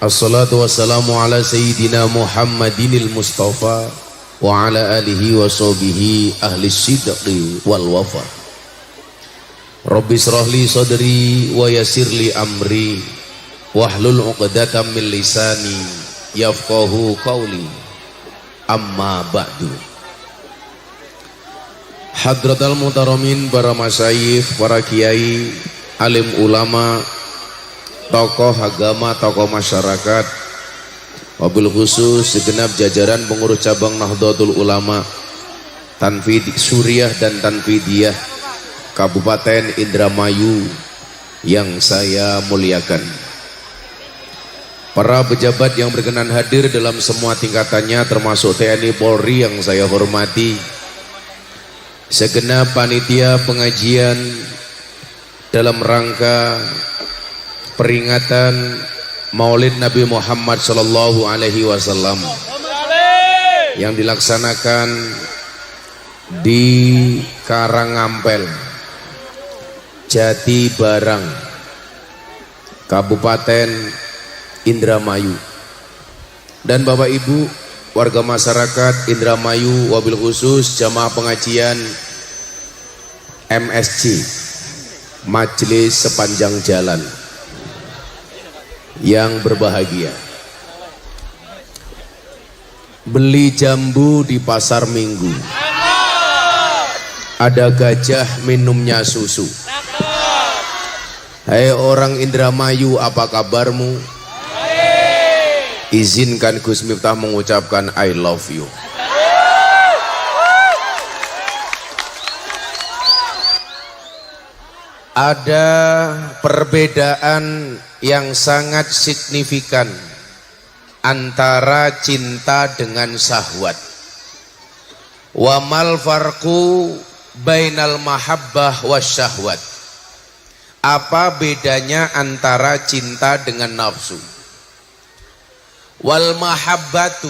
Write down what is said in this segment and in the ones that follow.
Assalatu wassalamu ala sayyidina Muhammadinil Mustafa wa ala alihi wa sahbihi ahli sidqi wal wafa. Rabbi shrahli sadri wa yassirli amri wahlul 'uqdatam min lisani yafqahu qawli. Amma ba'du. Hadratal muhtaramin, para masyayikh, para kiai, alim ulama, tokoh agama, tokoh masyarakat, wabil khusus segenap jajaran pengurus cabang Nahdlatul Ulama Tanfid Suriah dan Tanfidiyah Kabupaten Indramayu yang saya muliakan, para pejabat yang berkenan hadir dalam semua tingkatannya termasuk TNI Polri yang saya hormati, segenap panitia pengajian dalam rangka peringatan Maulid Nabi Muhammad Sallallahu Alaihi Wasallam yang dilaksanakan di Karangampel, Jati Barang, Kabupaten Indramayu, dan Bapak Ibu warga masyarakat Indramayu, wabil khusus jamaah pengajian MSC, Majelis Sepanjang Jalan, yang berbahagia. Beli jambu di pasar Minggu, ada gajah minumnya susu. Hai orang Indramayu, apa kabarmu? Izinkan Gus Miftah mengucapkan I love you. Ada perbedaan yang sangat signifikan antara cinta dengan syahwat. Wa mal farqu bainal mahabbah wasyahwat. Apa bedanya antara cinta dengan nafsu? Wal mahabbatu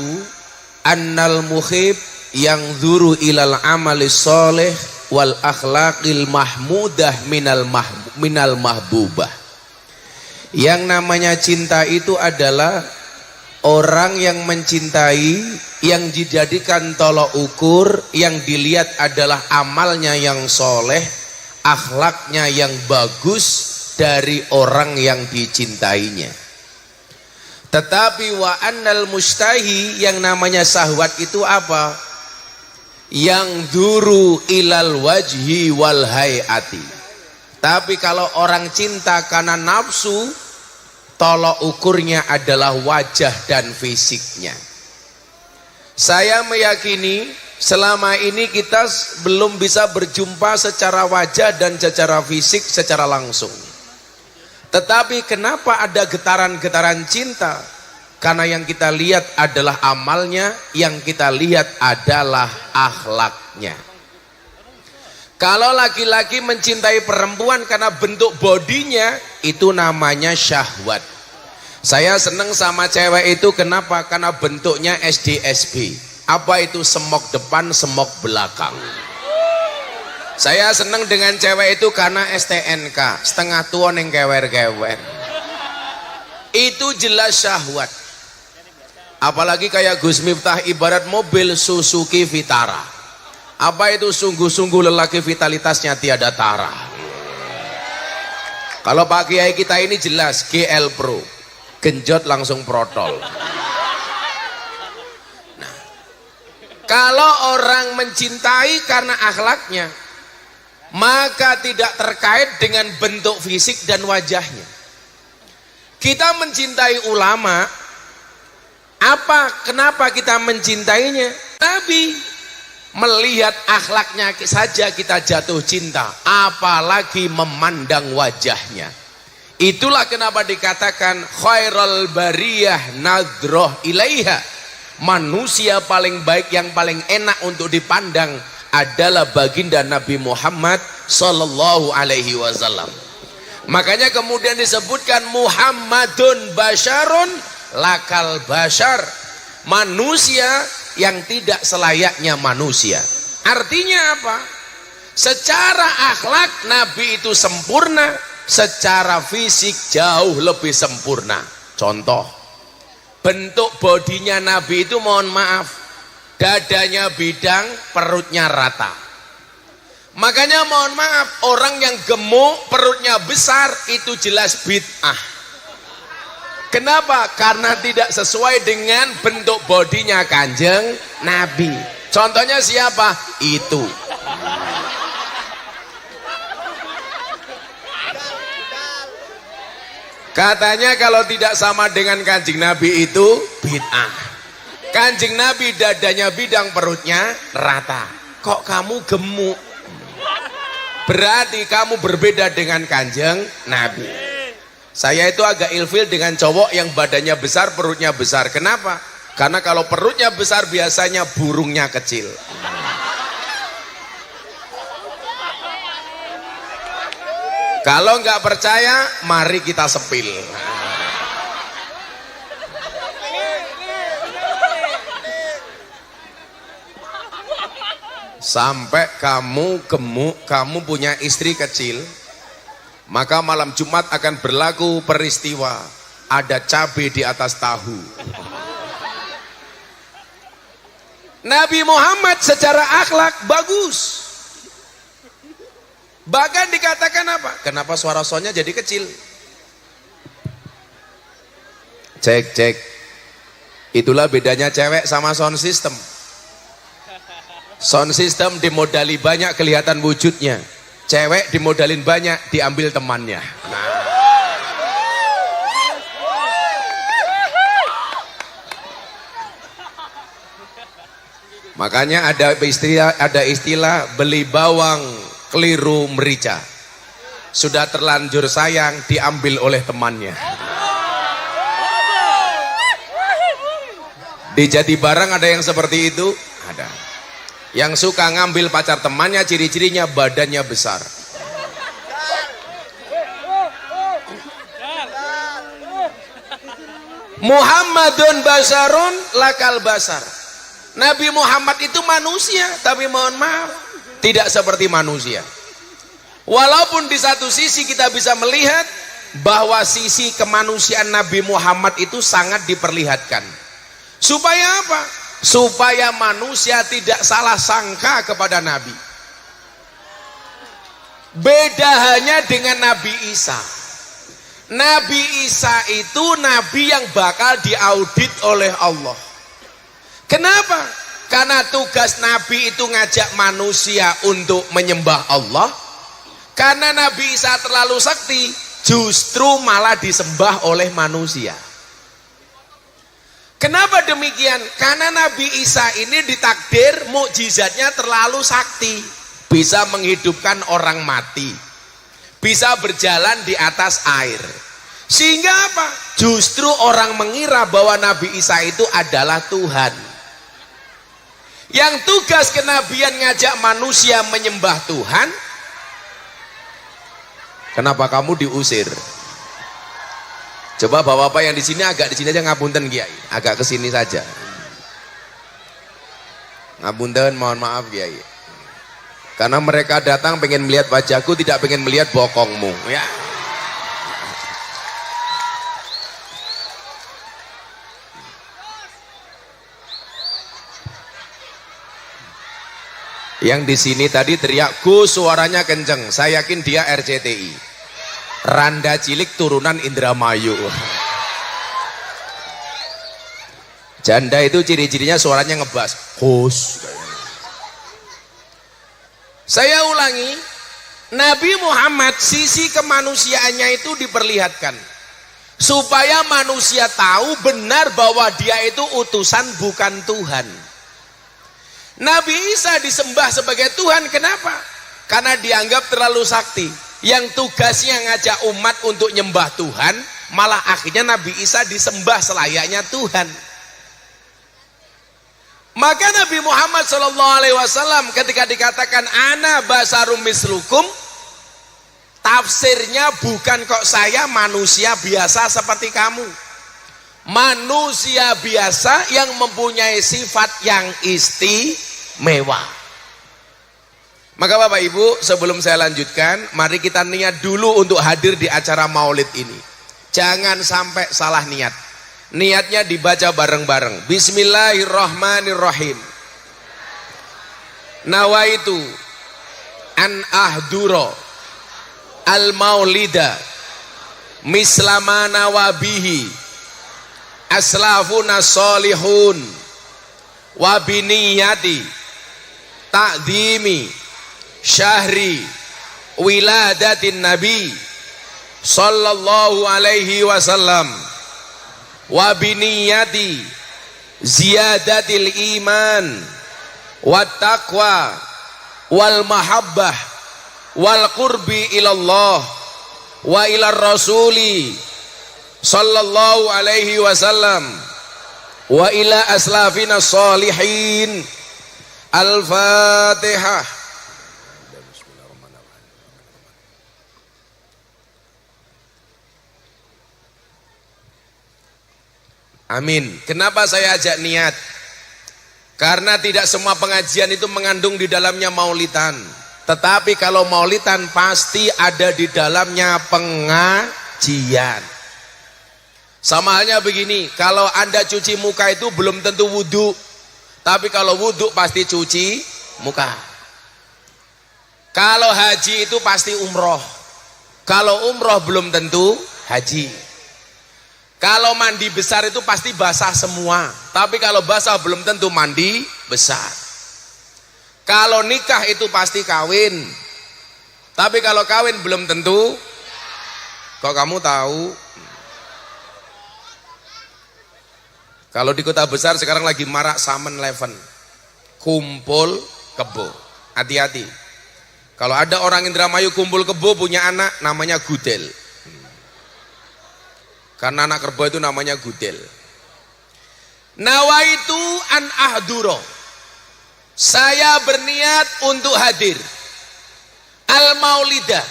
annal muhib yang dzuru ilal amali sholih wal akhlaqil mahmudah minal mahbubah. Yang namanya cinta itu adalah orang yang mencintai, yang dijadikan tolok ukur, yang dilihat adalah amalnya yang soleh, akhlaknya yang bagus dari orang yang dicintainya. Tetapi wa annal mustahi, yang namanya syahwat itu apa? Yang duru ilal wajhi wal hayati. Tapi kalau orang cinta karena nafsu, tolok ukurnya adalah wajah dan fisiknya. Saya meyakini selama ini kita belum bisa berjumpa secara wajah dan secara fisik secara langsung. Tetapi kenapa ada getaran-getaran cinta? Karena yang kita lihat adalah amalnya, yang kita lihat adalah akhlaknya. Kalau laki-laki mencintai perempuan karena bentuk bodinya, itu namanya syahwat. Saya seneng sama cewek itu kenapa? Karena bentuknya SDSB. Apa itu? Semok depan, semok belakang. Saya seneng dengan cewek itu karena STNK, setengah tua neng kewer-kewer. Itu jelas syahwat. Apalagi kayak Gus Miftah ibarat mobil Suzuki Vitara. Apa itu? Sungguh-sungguh lelaki vitalitasnya tiada tara. Kalau Pak Kiai kita ini jelas GL Pro, genjot langsung protol. Nah, kalau orang mencintai karena akhlaknya, maka tidak terkait dengan bentuk fisik dan wajahnya. Kita mencintai ulama, kenapa kita mencintainya? Nabi. Melihat akhlaknya saja kita jatuh cinta, apalagi memandang wajahnya. Itulah kenapa dikatakan khairul bariyah nadroh ilaiha. Manusia paling baik, yang paling enak untuk dipandang adalah baginda Nabi Muhammad Sallallahu Alaihi Wasallam. Makanya kemudian disebutkan Muhammadun basyarun lakal basyar, manusia yang tidak selayaknya manusia. Artinya apa? Secara akhlak Nabi itu sempurna, secara fisik jauh lebih sempurna. Contoh, bentuk bodinya Nabi itu mohon maaf, dadanya bidang, perutnya rata. Makanya mohon maaf, orang yang gemuk perutnya besar itu jelas bid'ah. Kenapa? Karena tidak sesuai dengan bentuk bodinya Kanjeng Nabi. Contohnya siapa? Itu. Katanya kalau tidak sama dengan Kanjeng Nabi itu bid'ah. Kanjeng Nabi dadanya bidang, perutnya rata. Kok kamu gemuk? Berarti kamu berbeda dengan Kanjeng Nabi. Saya itu agak ilfil dengan cowok yang badannya besar, perutnya besar. Kenapa? Karena kalau perutnya besar biasanya burungnya kecil. Kalau nggak percaya, mari kita sepil. Sampai kamu gemuk, kamu punya istri kecil, maka malam Jumat akan berlaku peristiwa ada cabai di atas tahu. Nabi Muhammad secara akhlak bagus. Bahkan dikatakan apa? Kenapa suara soundnya jadi kecil? Cek. Itulah bedanya cewek sama sound system. Sound system dimodali banyak kelihatan wujudnya. Cewek dimodalin banyak diambil temannya. Nah. Makanya ada istilah beli bawang keliru merica. Sudah terlanjur sayang diambil oleh temannya. Di Jati Barang ada yang seperti itu? Ada. Yang suka ngambil pacar temannya, ciri-cirinya badannya besar. Muhammadun basarun lakal basar. Nabi Muhammad itu manusia, tapi mohon maaf, tidak seperti manusia. Walaupun di satu sisi kita bisa melihat bahwa sisi kemanusiaan Nabi Muhammad itu sangat diperlihatkan. Supaya apa? Supaya manusia tidak salah sangka kepada Nabi. Beda hanya dengan Nabi Isa. Nabi Isa itu nabi yang bakal diaudit oleh Allah. Kenapa? Karena tugas Nabi itu ngajak manusia untuk menyembah Allah. Karena Nabi Isa terlalu sakti, justru malah disembah oleh manusia. Kenapa demikian? Karena Nabi Isa ini ditakdir mukjizatnya terlalu sakti, bisa menghidupkan orang mati, bisa berjalan di atas air. Sehingga apa? Justru orang mengira bahwa Nabi Isa itu adalah Tuhan. Yang tugas kenabian ngajak manusia menyembah Tuhan. Kenapa kamu diusir? Coba bapak-bapak yang di sini agak di sini aja, ngapunten Kiai, agak ke sini saja. Ngapunten, mohon maaf Kiai. Karena mereka datang pengen melihat wajahku, tidak pengen melihat bokongmu, ya. Yang di sini tadi teriak, Gus suaranya kenceng. Saya yakin dia RCTI. Randa cilik turunan Indramayu. Janda itu ciri-cirinya suaranya ngebas. Gus. Saya ulangi, Nabi Muhammad sisi kemanusiaannya itu diperlihatkan. Supaya manusia tahu benar bahwa dia itu utusan bukan Tuhan. Nabi Isa disembah sebagai Tuhan, kenapa? Karena dianggap terlalu sakti. Yang tugasnya ngajak umat untuk nyembah Tuhan, malah akhirnya Nabi Isa disembah selayaknya Tuhan. Maka Nabi Muhammad SAW ketika dikatakan ana basarum mislukum, tafsirnya bukan kok saya manusia biasa seperti kamu. Manusia biasa yang mempunyai sifat yang istimewa. Maka Bapak Ibu, sebelum saya lanjutkan, mari kita niat dulu untuk hadir di acara maulid ini. Jangan sampai salah niat. Niatnya dibaca bareng-bareng. Bismillahirrahmanirrahim. Nawaitu an ahduro al maulida mislama nawabihi aslafuna solihun wabiniyati ta'dhimi syahri wiladatin nabi sallallahu alaihi wasallam wabiniyati ziyadatil iman wat taqwa wal mahabbah wal qurbi ilallah wa ilar rasuli sallallahu alaihi wasallam wa ila aslafina salihin. Al-Fatihah. Amin. Kenapa saya ajak niat? Karena tidak semua pengajian itu mengandung di dalamnya maulidan. Tetapi kalau maulidan pasti ada di dalamnya pengajian. Sama halnya begini, kalau Anda cuci muka itu belum tentu wudhu. Tapi kalau wudhu pasti cuci muka. Kalau haji itu pasti umroh. Kalau umroh belum tentu haji. Kalau mandi besar itu pasti basah semua. Tapi kalau basah belum tentu mandi besar. Kalau nikah itu pasti kawin. Tapi kalau kawin belum tentu. Kok kamu tahu? Kalau di kota besar sekarang lagi marak Samen Leven, kumpul kebo. Hati-hati. Kalau ada orang Indramayu kumpul kebo punya anak namanya gudel. Karena anak kerbau itu namanya gudel. Nawaitu an ahduro. Saya berniat untuk hadir. Al maulidah.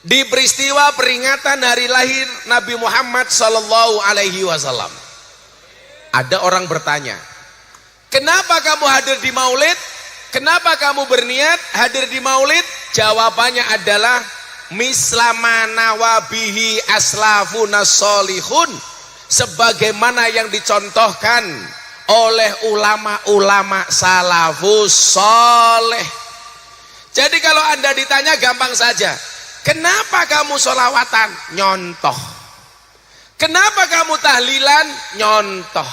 Di peristiwa peringatan hari lahir Nabi Muhammad sallallahu alaihi wasallam. Ada orang bertanya, kenapa kamu hadir di maulid? Kenapa kamu berniat hadir di maulid? Jawabannya adalah mislama nawabihi aslafuna solihun, sebagaimana yang dicontohkan oleh ulama-ulama salafus soleh. Jadi kalau Anda ditanya gampang saja, kenapa kamu sholawatan? Nyontoh. Kenapa kamu tahlilan? Nyontoh.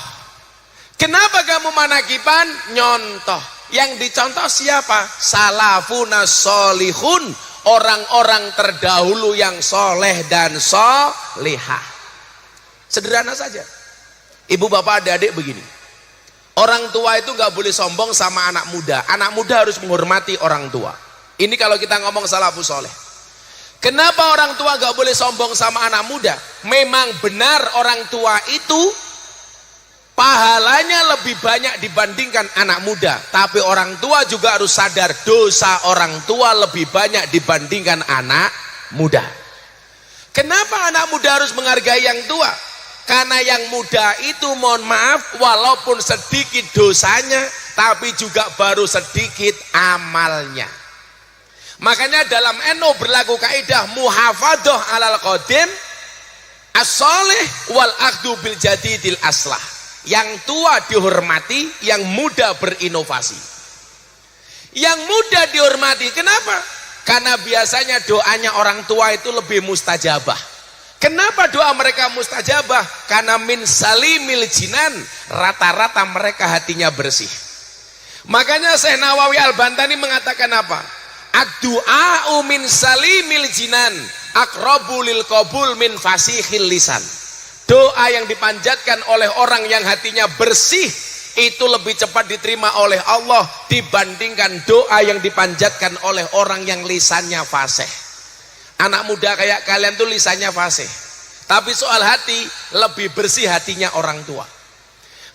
Kenapa kamu manakiban? Nyontoh. Yang dicontoh siapa? Salafuna solihun, orang-orang terdahulu yang soleh dan solihah. Sederhana saja. Ibu bapak adik-adik begini, orang tua itu gak boleh sombong sama anak muda. Anak muda harus menghormati orang tua. Ini kalau kita ngomong salafus soleh. Kenapa orang tua gak boleh sombong sama anak muda? Memang benar orang tua itu pahalanya lebih banyak dibandingkan anak muda. Tapi orang tua juga harus sadar dosa orang tua lebih banyak dibandingkan anak muda. Kenapa anak muda harus menghargai yang tua? Karena yang muda itu mohon maaf walaupun sedikit dosanya tapi juga baru sedikit amalnya. Makanya dalam NU berlaku kaidah muhafadzah alal qadim as-soleh wal akhdu bil jadidil aslah. Yang tua dihormati, yang muda berinovasi. Yang muda dihormati, kenapa? Karena biasanya doanya orang tua itu lebih mustajabah. Kenapa doa mereka mustajabah? Karena min salimil jinan, rata-rata mereka hatinya bersih. Makanya Syekh Nawawi Al-Bantani mengatakan apa? Ad-du'a'u min salimil jinan aqrabu lil qabul min fasihil lisan. Doa yang dipanjatkan oleh orang yang hatinya bersih itu lebih cepat diterima oleh Allah dibandingkan doa yang dipanjatkan oleh orang yang lisannya fasih. Anak muda kayak kalian tuh lisannya fasih, tapi soal hati lebih bersih hatinya orang tua.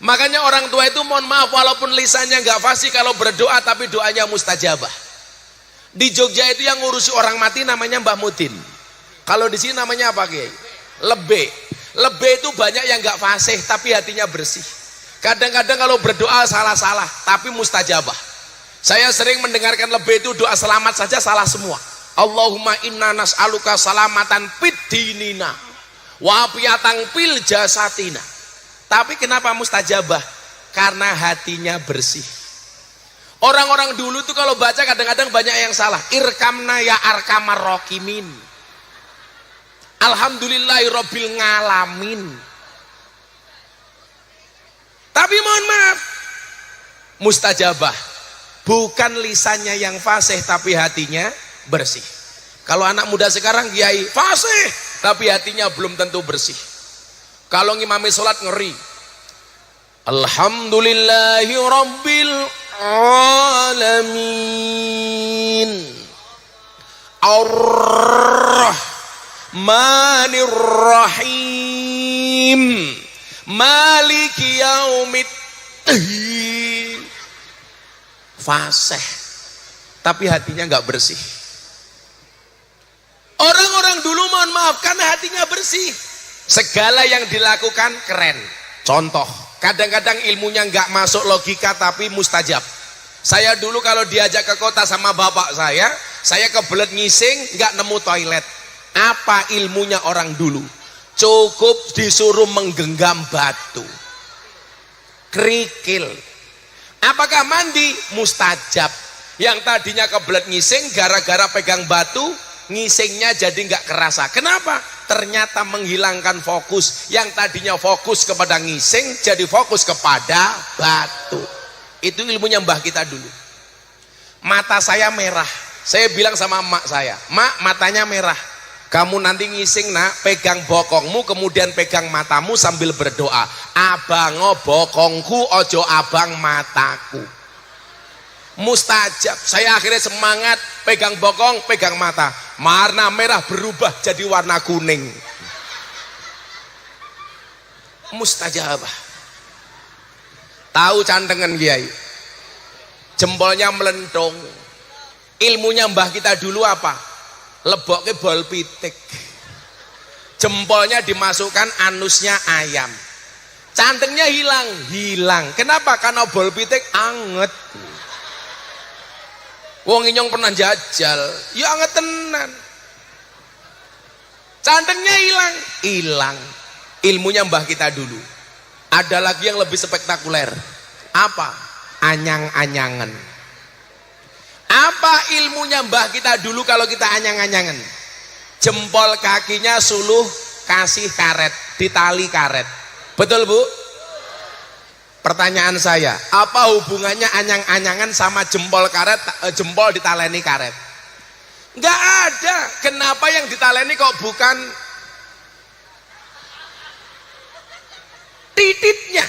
Makanya orang tua itu mohon maaf walaupun lisannya nggak fasih kalau berdoa tapi doanya mustajabah. Di Jogja itu yang ngurusi orang mati namanya Mbah Mudin. Kalau di sini namanya apa Kiai? Lebe. Lebe itu banyak yang nggak fasih tapi hatinya bersih. Kadang-kadang kalau berdoa salah-salah tapi mustajabah. Saya sering mendengarkan lebe itu doa selamat saja salah semua. Allahumma inna nas'aluka salamatan fid dinina Wa piyatang pil jasatina. Tapi kenapa mustajabah? Karena hatinya bersih. Orang-orang dulu tuh kalau baca kadang-kadang banyak yang salah. Irkamna ya arkamar rokimin. Alhamdulillahi robbil ngalamin. Tapi mohon maaf, mustajabah. Bukan lisannya yang fasih tapi hatinya bersih. Kalau anak muda sekarang kiai fasih tapi hatinya belum tentu bersih. Kalau ngimami sholat ngeri. Alhamdulillahi rabbil alamin. Ar-Rahmanir Rahim. Maliki yaumiddin. Fasih tapi hatinya nggak bersih. Orang-orang dulu mohon maaf karena hatinya bersih, segala yang dilakukan keren. Contoh, kadang-kadang ilmunya nggak masuk logika tapi mustajab. Saya dulu kalau diajak ke kota sama bapak saya kebelet ngising nggak nemu toilet. Apa ilmunya orang dulu? Cukup disuruh menggenggam batu, kerikil. Apakah mandi? Mustajab. Yang tadinya kebelet ngising gara-gara pegang batu, ngisingnya jadi nggak kerasa. Kenapa? Ternyata menghilangkan fokus. Yang tadinya fokus kepada ngising jadi fokus kepada batu. Itu ilmunya mbah kita dulu. Mata saya merah. Saya bilang sama emak saya, "Mak, matanya merah. Kamu nanti ngising nak, pegang bokongmu kemudian pegang matamu sambil berdoa. Abango bokongku ojo abang mataku." Mustajab. Saya akhirnya semangat, pegang bokong, pegang mata. Warna merah berubah jadi warna kuning. Mustajabah. Tahu cantengan kiai, jempolnya melentung. Ilmunya mbah kita dulu apa? Leboknya bol pitik, jempolnya dimasukkan anusnya ayam, cantengnya hilang. Kenapa? Karena bol pitik anget. Wong inyong pernah jajal, ya anget tenan. Cantengnya hilang. Ilmunya mbah kita dulu. Ada lagi yang lebih spektakuler. Apa? Anyang-anyangan. Apa ilmunya mbah kita dulu kalau kita anyang-anyangan? Jempol kakinya suluh kasih karet, ditali karet. Betul Bu? Pertanyaan saya, apa hubungannya anyang-anyangan sama jempol karet, jempol ditaleni karet? Enggak ada. Kenapa yang ditaleni kok bukan titiknya?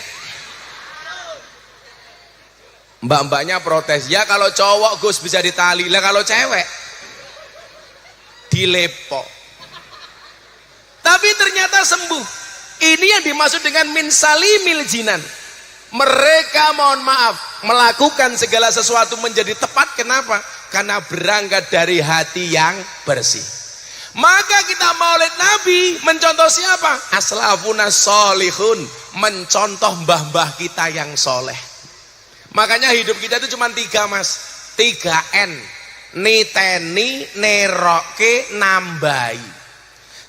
Mbak-mbaknya protes, ya kalau cowok Gus bisa ditali, lah kalau cewek dilepok. Tapi ternyata sembuh. Ini yang dimaksud dengan min salimil jinan. Mereka mohon maaf melakukan segala sesuatu menjadi tepat. Kenapa? Karena berangkat dari hati yang bersih. Maka kita maulid Nabi mencontoh siapa? Aslafuna sholihun, mencontoh mbah-mbah kita yang soleh. Makanya hidup kita itu cuma 3 mas, 3N, niteni, neroke, nambai.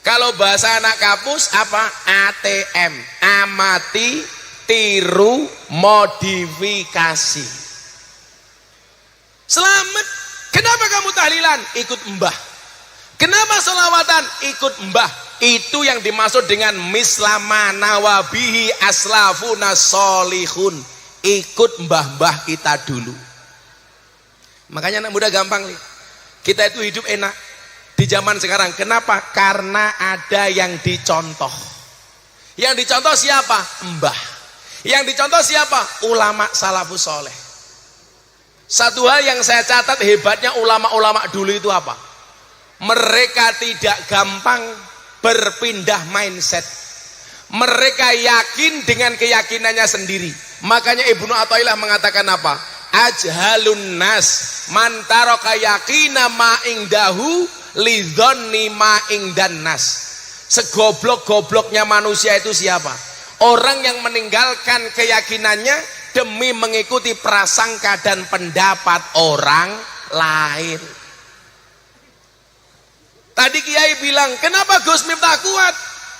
Kalau bahasa anak kampus apa? ATM, amati, tiru, modifikasi. Selamat. Kenapa kamu tahlilan? Ikut mbah. Kenapa sholawatan? Ikut mbah. Itu yang dimaksud dengan mislama nawabihi aslafuna sholihun. Ikut mbah-mbah kita dulu. Makanya anak muda gampang nih. Kita itu hidup enak di zaman sekarang. Kenapa? Karena ada yang dicontoh. Yang dicontoh siapa? Mbah. Yang dicontoh siapa? Ulama salafus soleh. Satu hal yang saya catat hebatnya ulama-ulama dulu itu apa? Mereka tidak gampang berpindah mindset. Mereka yakin dengan keyakinannya sendiri. Makanya Ibnu Athaillah mengatakan apa? Ajhalun nas man taraka yaqina ma ingdahu lidzanni ma ingdan nas. Segoblok-gobloknya manusia itu siapa? Orang yang meninggalkan keyakinannya demi mengikuti prasangka dan pendapat orang lain. Tadi Kiai bilang, kenapa Gus Miftah kuat?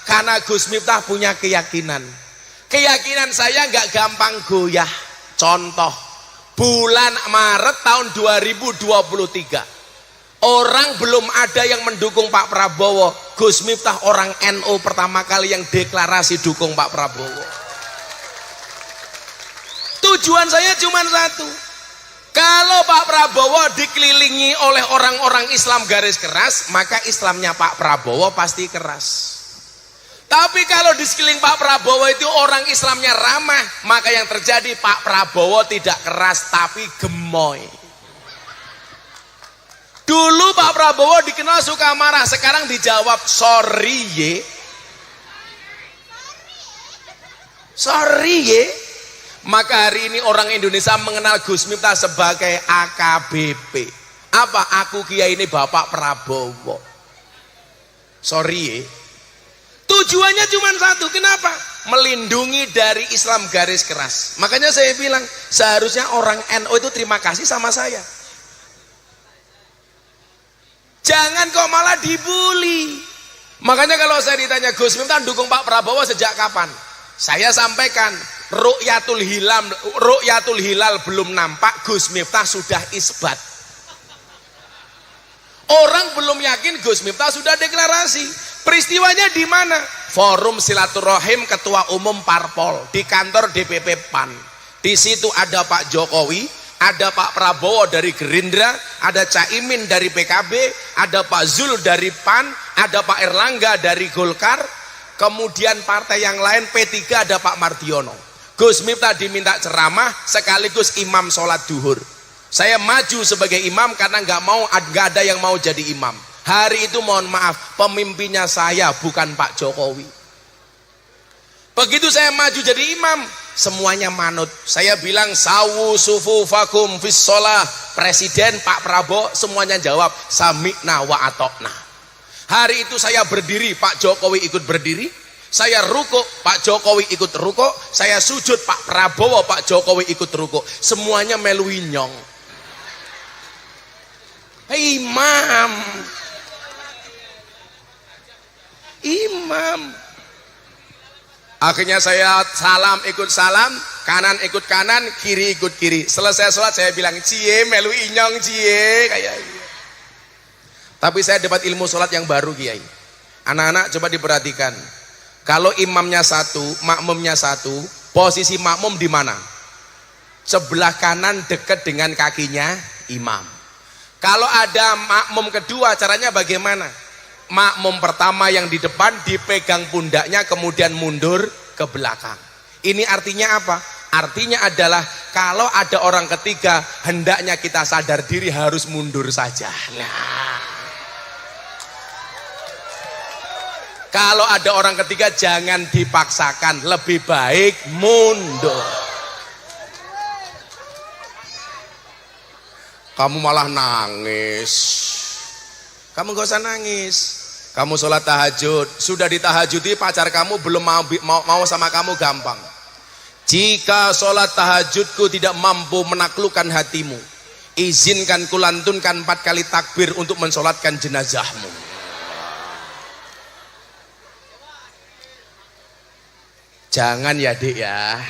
Karena Gus Miftah punya keyakinan. Keyakinan saya nggak gampang goyah. Contoh, bulan Maret tahun 2023. Orang belum ada yang mendukung Pak Prabowo. Gus Miftah orang NU pertama kali yang deklarasi dukung Pak Prabowo. Tujuan saya cuma satu. Kalau Pak Prabowo dikelilingi oleh orang-orang Islam garis keras, maka Islamnya Pak Prabowo pasti keras. Tapi kalau di sekeliling Pak Prabowo itu orang Islamnya ramah, maka yang terjadi Pak Prabowo tidak keras tapi gemoy. Dulu Pak Prabowo dikenal suka marah, sekarang dijawab sorry ye. Sorry ye. Maka hari ini orang Indonesia mengenal Gus Miftah sebagai AKBP. Apa? Aku kiai ini Bapak Prabowo. Sorry ye. Tujuannya cuma satu, kenapa? Melindungi dari Islam garis keras. Makanya saya bilang, seharusnya orang NU itu terima kasih sama saya. Jangan kok malah dibully. Makanya kalau saya ditanya Gus Miftah dukung Pak Prabowo sejak kapan? Saya sampaikan, Ru'yatul Hilal belum nampak, Gus Miftah sudah isbat. Orang belum yakin, Gus Miftah sudah deklarasi. Peristiwanya di mana? Forum silaturahim Ketua Umum Parpol di kantor DPP PAN. Di situ ada Pak Jokowi, ada Pak Prabowo dari Gerindra, ada Caimin dari PKB, ada Pak Zul dari PAN, ada Pak Erlangga dari Golkar, kemudian partai yang lain P3 ada Pak Mardiono. Gus Miftah diminta ceramah sekaligus imam sholat duhur. Saya maju sebagai imam karena nggak ada yang mau jadi imam. Hari itu mohon maaf, pemimpinnya saya bukan Pak Jokowi. Begitu saya maju jadi imam, semuanya manut. Saya bilang sawu sufufakum fis sholah. Presiden Pak Prabowo semuanya jawab sami'na wa atokna. Hari itu saya berdiri, Pak Jokowi ikut berdiri. Saya rukuk, Pak Jokowi ikut rukuk. Saya sujud, Pak Prabowo, Pak Jokowi ikut rukuk. Semuanya melu inyong. Imam. Akhirnya saya salam ikut salam, kanan ikut kanan, kiri ikut kiri. Selesai sholat saya bilang cie melu inyong cie kayak gitu. Tapi saya dapat ilmu sholat yang baru Kiai. Anak-anak coba diperhatikan. Kalau imamnya satu, makmumnya satu, posisi makmum di mana? Sebelah kanan dekat dengan kakinya imam. Kalau ada makmum kedua, caranya bagaimana? Makmum pertama yang di depan dipegang pundaknya kemudian mundur ke belakang. Ini artinya apa? Artinya adalah kalau ada orang ketiga hendaknya kita sadar diri harus mundur saja. Nah, kalau ada orang ketiga jangan dipaksakan, lebih baik mundur. Kamu malah nangis. Kamu gak usah nangis. Kamu sholat tahajud, sudah ditahajudi pacar kamu belum mau sama kamu, gampang. Jika sholat tahajudku tidak mampu menaklukkan hatimu, izinkan kulantunkan 4 kali takbir untuk mensolatkan jenazahmu. Jangan ya Dik ya.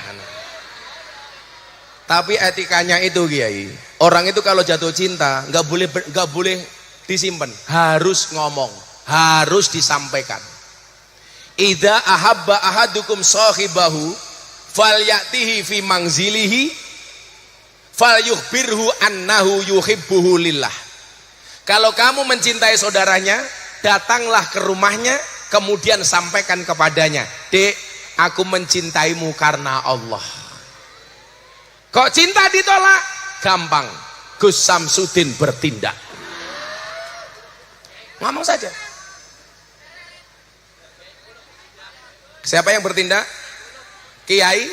Tapi etikanya itu Kiai, orang itu kalau jatuh cinta nggak boleh disimpan, harus ngomong, harus disampaikan. Idza ahabba ahadukum sahibahu falyatihi fi manzilihi falyukhbirhu annahu yuhibbuhu lillah. Kalau kamu mencintai saudaranya, datanglah ke rumahnya kemudian sampaikan kepadanya, Dek, aku mencintaimu karena Allah. Kok cinta ditolak? Gampang, Gus Samsudin bertindak. Ngomong saja. Siapa yang bertindak? Kiai.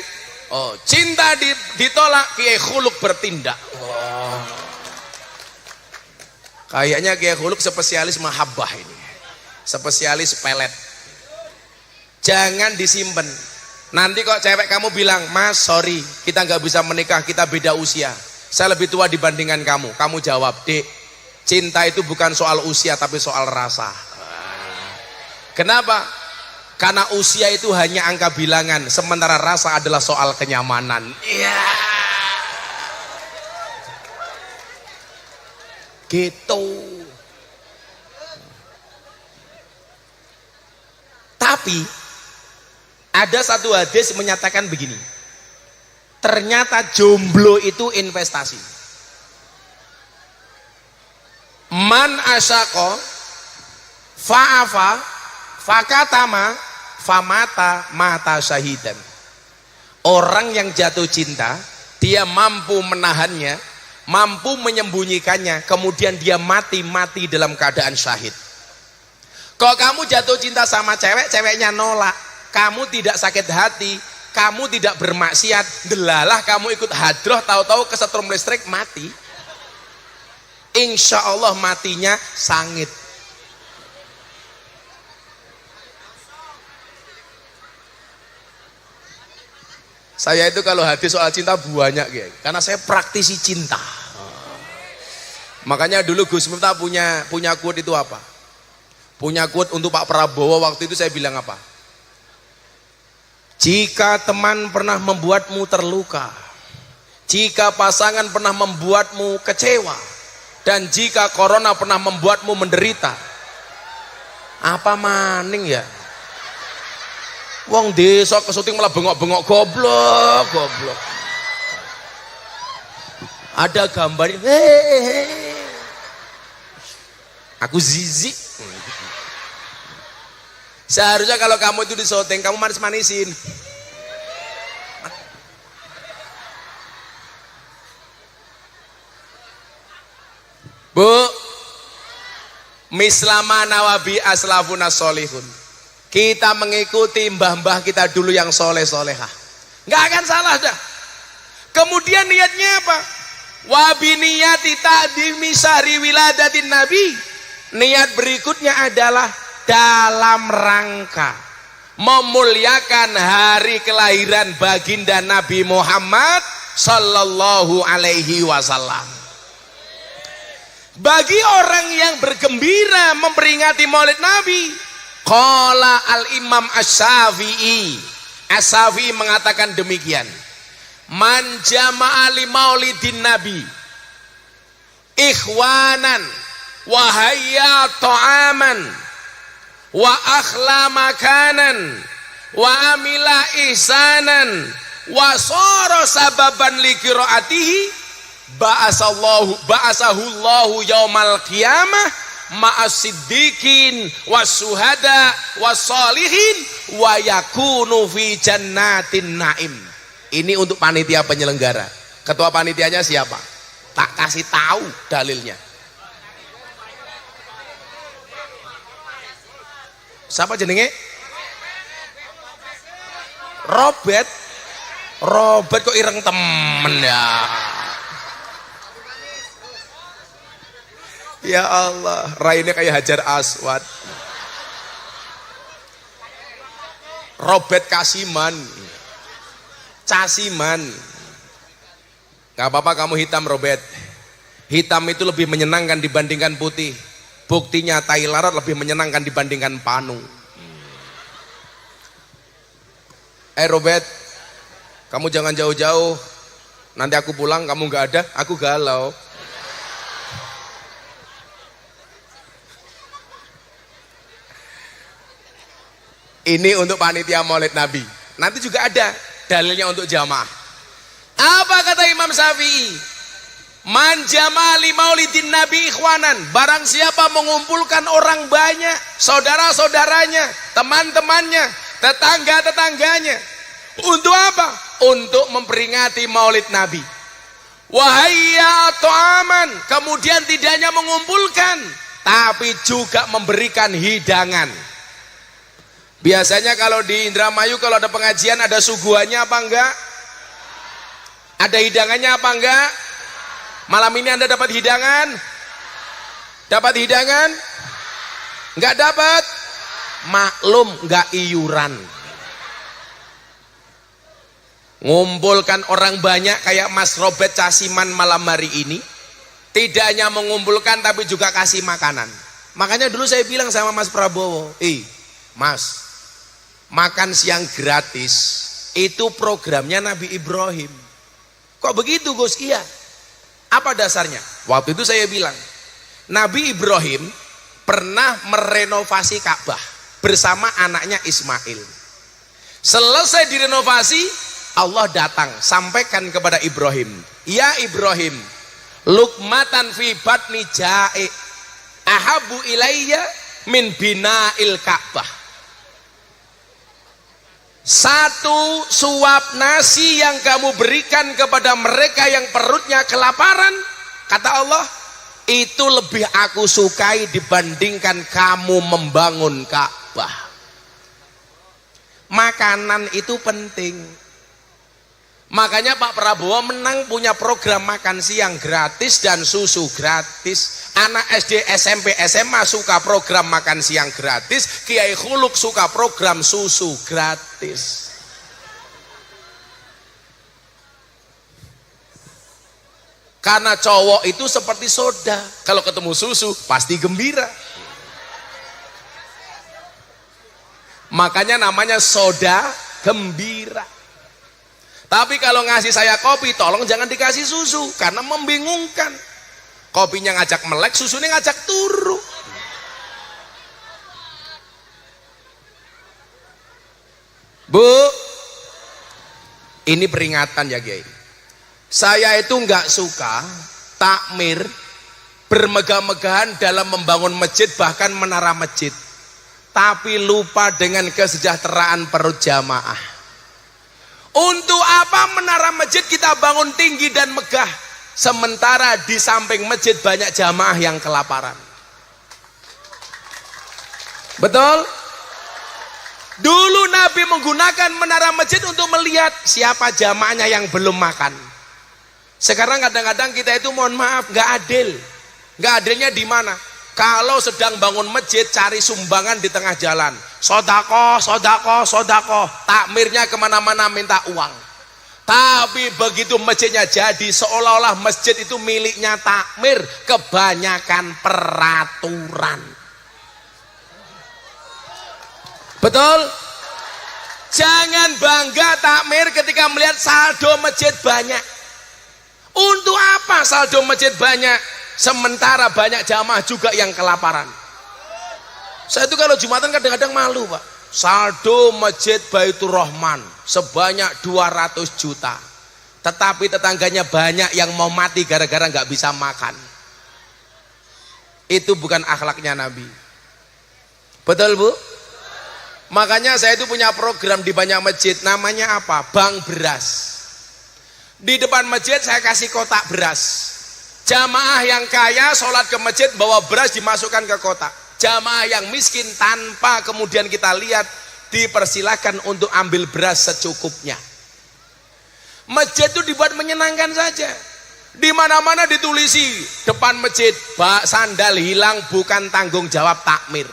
Oh, cinta ditolak, Kiai Khuluk bertindak. Oh. Kayaknya Kiai Khuluk spesialis mahabbah ini. Spesialis pelet. Jangan disimpan. Nanti kok cewek kamu bilang, Mas sorry, kita nggak bisa menikah, kita beda usia. Saya lebih tua dibandingkan kamu. Kamu jawab, Dek, cinta itu bukan soal usia tapi soal rasa. Kenapa? Karena usia itu hanya angka bilangan, sementara rasa adalah soal kenyamanan. Iya. Gitu. Tapi ada satu hadis menyatakan begini. Ternyata jomblo itu investasi. Man asyaqo fa'afa fakatama famata mata syahidan. Orang yang jatuh cinta, dia mampu menahannya, mampu menyembunyikannya, kemudian dia mati dalam keadaan syahid. Kalau kamu jatuh cinta sama cewek, ceweknya nolak, kamu tidak sakit hati, kamu tidak bermaksiat, delalah kamu ikut hadroh, tahu-tahu kesetrum listrik mati. Insya Allah matinya sangit. Saya itu kalau hadis soal cinta banyak ya, karena saya praktisi cinta. Makanya dulu Gus Miftah punya quote itu apa? Punya quote untuk Pak Prabowo waktu itu, saya bilang apa? Jika teman pernah membuatmu terluka, jika pasangan pernah membuatmu kecewa, dan jika corona pernah membuatmu menderita, apa maning ya? Wong desa kesuting malah bengok-bengok, goblok. Ada gambar, hehehe. Aku zizi. Seharusnya kalau kamu itu disyuting, kamu manis-manisin. Bu, mislama nawabi aslafuna solihun. Kita mengikuti mbah-mbah kita dulu yang soleh-solehah, nggak akan salah dah. Kemudian niatnya apa? Wabi niyati ta'dimi syahri wiladatin nabi. Niat berikutnya adalah dalam rangka memuliakan hari kelahiran baginda Nabi Muhammad sallallahu alaihi wasallam. Bagi orang yang bergembira memperingati Maulid Nabi, qala al-Imam Asy-Syafi'i. Asy-Syafi'i mengatakan demikian. Man jama'a li maulidin nabi ikhwanan wa hayya ta'aman wa akhla makanan wa amila ihsanan wa sara sababan li qiraatihi ba'asahullahu yaumal qiyamah ma'as siddiqin was-syuhada was-sholihin wa yakunu fi jannatin naim. Ini untuk panitia penyelenggara. Ketua panitianya siapa? Tak kasih tahu dalilnya. Siapa jenenge? Robert. Robert kok ireng temen ya. Ya Allah, raine kayak Hajar Aswad. Robert Kasiman. Casiman. Gak apa-apa kamu hitam Robert. Hitam itu lebih menyenangkan dibandingkan putih. Buktinya tai larat lebih menyenangkan dibandingkan panu. Robert, kamu jangan jauh-jauh. Nanti aku pulang kamu gak ada, aku galau. Ini untuk panitia Maulid Nabi. Nanti juga ada dalilnya untuk jamaah. Apa kata Imam Syafi'i? Man jamali maulidin nabi ikhwanan. Barang siapa mengumpulkan orang banyak, saudara-saudaranya, teman-temannya, tetangga-tetangganya. Untuk apa? Untuk memperingati maulid Nabi. Wahayya ta'aman. Kemudian tidak hanya mengumpulkan, tapi juga memberikan hidangan. Biasanya kalau di Indramayu kalau ada pengajian ada suguhannya apa enggak? Ada hidangannya apa enggak? Malam ini Anda dapat hidangan? Dapat hidangan? Enggak dapat? Maklum enggak iuran. Ngumpulkan orang banyak kayak Mas Robert Casiman malam hari ini, tidak hanya mengumpulkan tapi juga kasih makanan. Makanya dulu saya bilang sama Mas Prabowo, Mas, makan siang gratis itu programnya Nabi Ibrahim. Kok begitu Gus? Iya. Apa dasarnya? Waktu itu saya bilang, Nabi Ibrahim pernah merenovasi Ka'bah bersama anaknya Ismail. Selesai direnovasi, Allah datang sampaikan kepada Ibrahim, ya Ibrahim, lukmatan fi batni ja'i ahabu ilayya min bina'il Ka'bah. Satu suap nasi yang kamu berikan kepada mereka yang perutnya kelaparan, kata Allah, itu lebih aku sukai dibandingkan kamu membangun Ka'bah. Makanan itu penting. Makanya Pak Prabowo menang punya program makan siang gratis dan susu gratis. Anak SD, SMP, SMA suka program makan siang gratis. Kiai Khuluk suka program susu gratis. Karena cowok itu seperti soda, kalau ketemu susu pasti gembira. Makanya namanya soda gembira. Tapi kalau ngasih saya kopi, tolong jangan dikasih susu, karena membingungkan. Kopinya ngajak melek, susunya ngajak turu. Bu, ini peringatan ya Kiai. Saya itu nggak suka takmir bermegah-megahan dalam membangun masjid, bahkan menara masjid, tapi lupa dengan kesejahteraan perut jamaah. Untuk apa menara masjid kita bangun tinggi dan megah, sementara di samping masjid banyak jamaah yang kelaparan? Betul? Dulu Nabi menggunakan menara masjid untuk melihat siapa jamaahnya yang belum makan. Sekarang kadang-kadang kita itu mohon maaf nggak adil. Nggak adilnya di mana? Kalau sedang bangun masjid, cari sumbangan di tengah jalan, sodako, sodako, sodako, takmirnya kemana-mana minta uang. Tapi begitu masjidnya jadi, seolah-olah masjid itu miliknya takmir, kebanyakan peraturan. Betul? Jangan bangga takmir ketika melihat saldo masjid banyak. Untuk apa saldo masjid banyak? Sementara banyak jamaah juga yang kelaparan. Saya itu kalau Jumatan kadang-kadang malu Pak. Saldo masjid Baitur Rahman sebanyak 200 juta. Tetapi tetangganya banyak yang mau mati gara-gara nggak bisa makan. Itu bukan akhlaknya Nabi. Betul Bu? Makanya saya itu punya program di banyak masjid. Namanya apa? Bank Beras. Di depan masjid saya kasih kotak beras. Jamaah yang kaya sholat ke masjid bawa beras dimasukkan ke kotak. Jamaah yang miskin tanpa kemudian kita lihat dipersilahkan untuk ambil beras secukupnya. Masjid itu dibuat menyenangkan saja. Di mana-mana ditulisi depan masjid, sandal hilang bukan tanggung jawab takmir.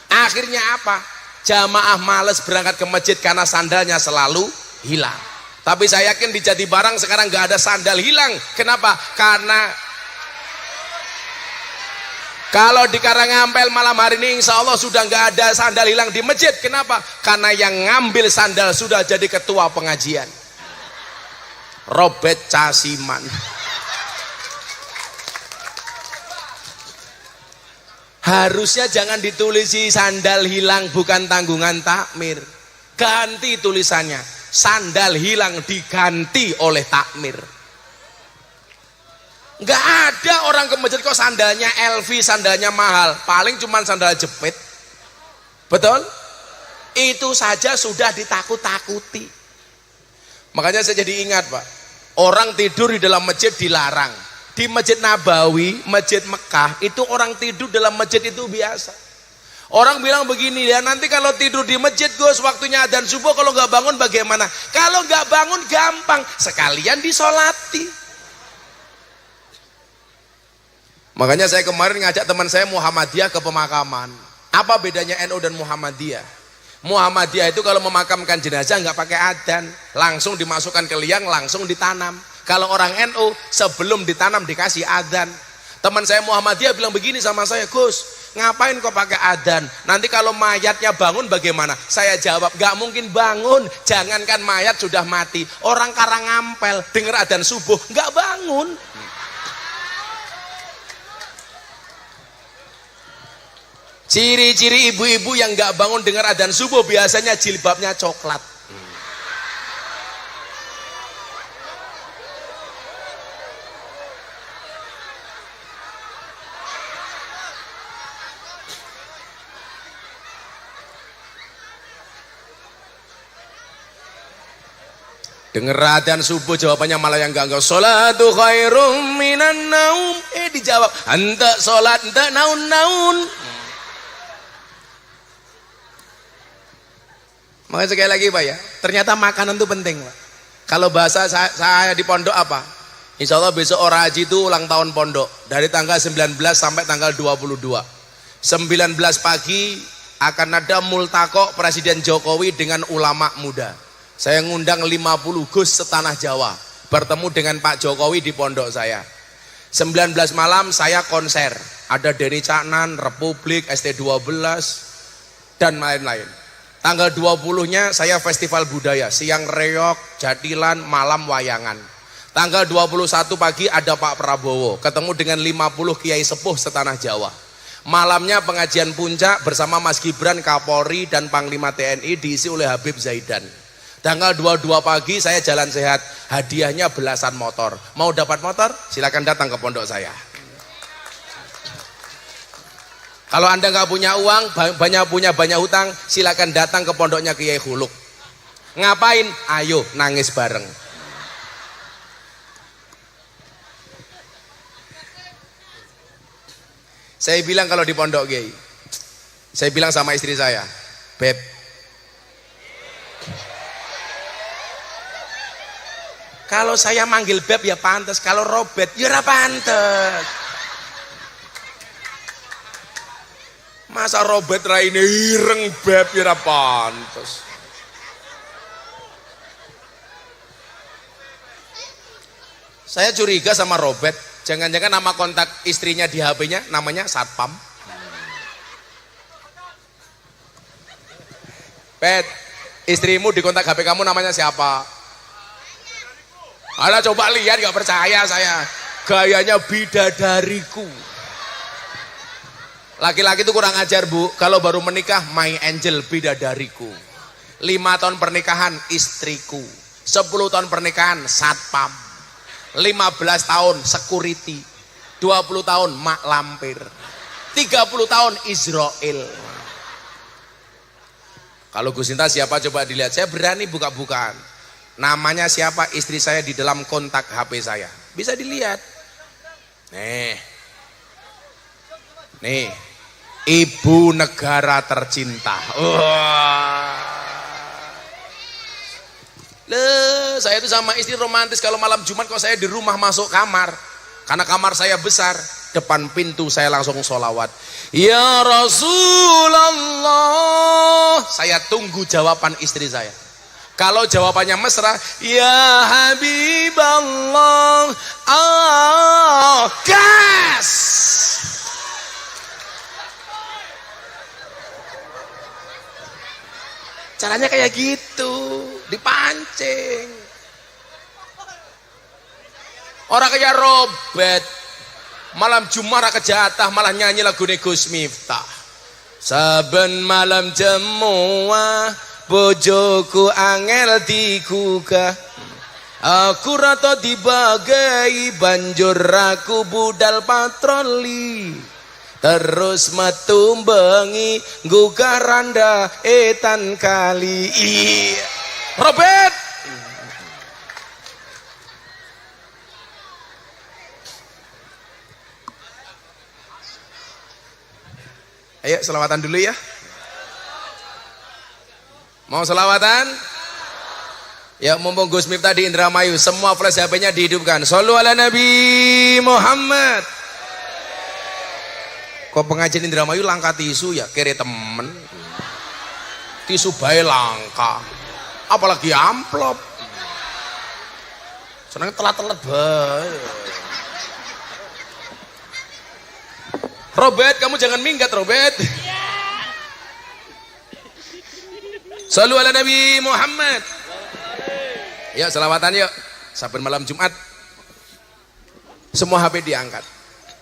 Akhirnya apa? Jamaah males berangkat ke masjid karena sandalnya selalu hilang. Tapi saya yakin di Jatibarang sekarang nggak ada sandal hilang. Kenapa? Karena kalau di Karangampel malam hari ini insya Allah sudah nggak ada sandal hilang di masjid. Kenapa? Karena yang ngambil sandal sudah jadi ketua pengajian, Robert Casiman. Harusnya jangan ditulisi sandal hilang bukan tanggungan takmir. Ganti tulisannya, sandal hilang diganti oleh takmir. Nggak ada orang ke masjid kok sandalnya LV, sandalnya mahal, paling cuma sandal jepit. Betul? Itu saja sudah ditakut-takuti. Makanya saya jadi ingat Pak, orang tidur di dalam masjid dilarang. Di Masjid Nabawi, Masjid Mekah, itu orang tidur dalam masjid itu biasa. Orang bilang begini, ya nanti kalau tidur di masjid Gus, waktunya adzan subuh kalau nggak bangun bagaimana? Kalau nggak bangun gampang, sekalian disolati. Makanya saya kemarin ngajak teman saya Muhammadiyah ke pemakaman. Apa bedanya NU dan Muhammadiyah? Muhammadiyah itu kalau memakamkan jenazah nggak pakai adzan, langsung dimasukkan ke liang, langsung ditanam. Kalau orang NU sebelum ditanam dikasih adzan. Teman saya Muhammadiyah bilang begini sama saya, Gus, ngapain kok pakai adzan? Nanti kalau mayatnya bangun bagaimana? Saya jawab, gak mungkin bangun. Jangankan mayat sudah mati, orang Karangampel dengar adzan subuh gak bangun. Ciri-ciri ibu-ibu yang gak bangun dengar adzan subuh biasanya jilbabnya coklat. Dengar adzan subuh jawabannya malah yang enggak. Sholatu khairum minan naum. Dijawab, ente sholat, ente naun-naun. Makanya sekali lagi Pak ya, ternyata makanan itu penting Pak. Kalau bahasa saya di pondok apa? Insya Allah besok orang haji itu ulang tahun pondok. Dari tanggal 19 sampai tanggal 22. 19 pagi akan ada multaqo Presiden Jokowi dengan ulama muda. Saya ngundang 50 Gus setanah Jawa bertemu dengan Pak Jokowi di pondok saya. 19 malam saya konser, ada Denny Caknan, Republik, ST12 dan lain-lain. Tanggal 20-nya saya festival budaya, siang reok, jadilan, malam wayangan. Tanggal 21 pagi ada Pak Prabowo ketemu dengan 50 kiai sepuh setanah Jawa. Malamnya pengajian puncak bersama Mas Gibran, Kapolri dan Panglima TNI diisi oleh Habib Zaidan. Tanggal 22 pagi saya jalan sehat, hadiahnya belasan motor. Mau dapat motor? Silakan datang ke pondok saya. Kalau Anda nggak punya uang, banyak hutang, silakan datang ke pondoknya Kiai Khuluk. Ngapain? Ayo nangis bareng. Saya bilang kalau di pondok Kiai, saya bilang sama istri saya, Beb, kalau saya manggil Beb ya pantas, kalau Robet ya ora pantes. Masa Robet raine ireng Beb ya ora pantes. Saya curiga sama Robet, jangan-jangan nama kontak istrinya di HP-nya namanya Satpam. Bet, istrimu di kontak HP kamu namanya siapa? Alah coba lihat, gak percaya saya. Gayanya bidadariku. Laki-laki itu kurang ajar Bu. Kalau baru menikah, my angel, bidadariku. 5 tahun pernikahan, istriku. 10 tahun pernikahan, satpam. 15 tahun, security. 20 tahun, mak lampir. 30 tahun, Israel. Kalau Gus Sinta siapa coba dilihat. Saya berani buka-bukaan. Namanya siapa istri saya di dalam kontak HP saya. Bisa dilihat. Nih. Ibu negara tercinta. Saya itu sama istri romantis kalau malam Jumat kok saya di rumah masuk kamar. Karena kamar saya besar. Depan pintu saya langsung sholawat. Ya Rasulullah. Saya tunggu jawaban istri saya. Kalau jawabannya mesra, ya Habiballah, gas. Caranya kayak gitu, dipancing. Orang kayak Robet, malam Jumat kejatah malah nyanyi lagu Gus Miftah. Saben malam jemuah bojoku angel digugah, aku rata dibagai banjur aku budal patroli, terus metu bengi gugah randa etan kali. Robert, ayo selawatan dulu ya. Mau selawatan? Ya mumpung Gus Miftah di Indramayu, semua flash HP-nya dihidupkan. Shollu ala Nabi Muhammad. Kok pengajian Indramayu langka tisu ya? Kere temen. Tisu bae langka. Apalagi amplop. Seneng telat-telat bae. Robert, kamu jangan minggat Robert. Shallu ala Nabi Muhammad. Ya selawatan yuk. Saben malam Jumat semua HP diangkat.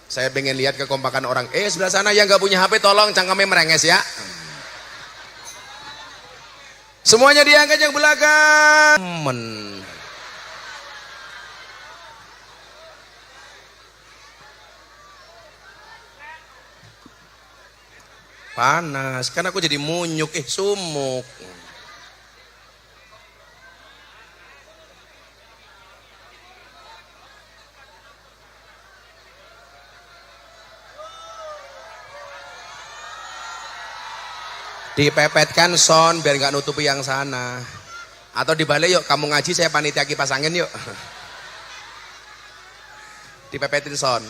Saya pengen lihat kekompakan orang. Sebelah sana yang nggak punya HP tolong cangkemnya merenges ya. Semuanya diangkat yang belakang. Panas, kan aku jadi munyuk, sumuk. Dipepetkan son biar nggak nutupi yang sana. Atau dibalik yuk, kamu ngaji saya panitia kipas angin yuk. Dipepetin son.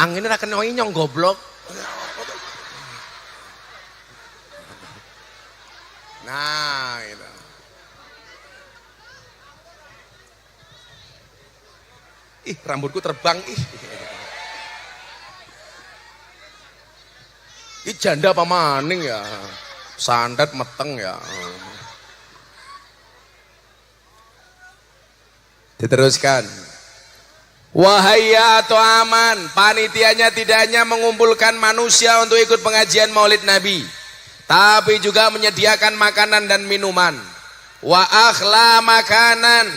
Anginnya ra kena nyong goblok. Nah, gitu. Rambutku terbang janda apa maning ya? Sandat meteng ya. Diteruskan. Wahai atau aman, panitianya tidak hanya mengumpulkan manusia untuk ikut pengajian Maulid Nabi, tapi juga menyediakan makanan dan minuman. Wa akhla makanan,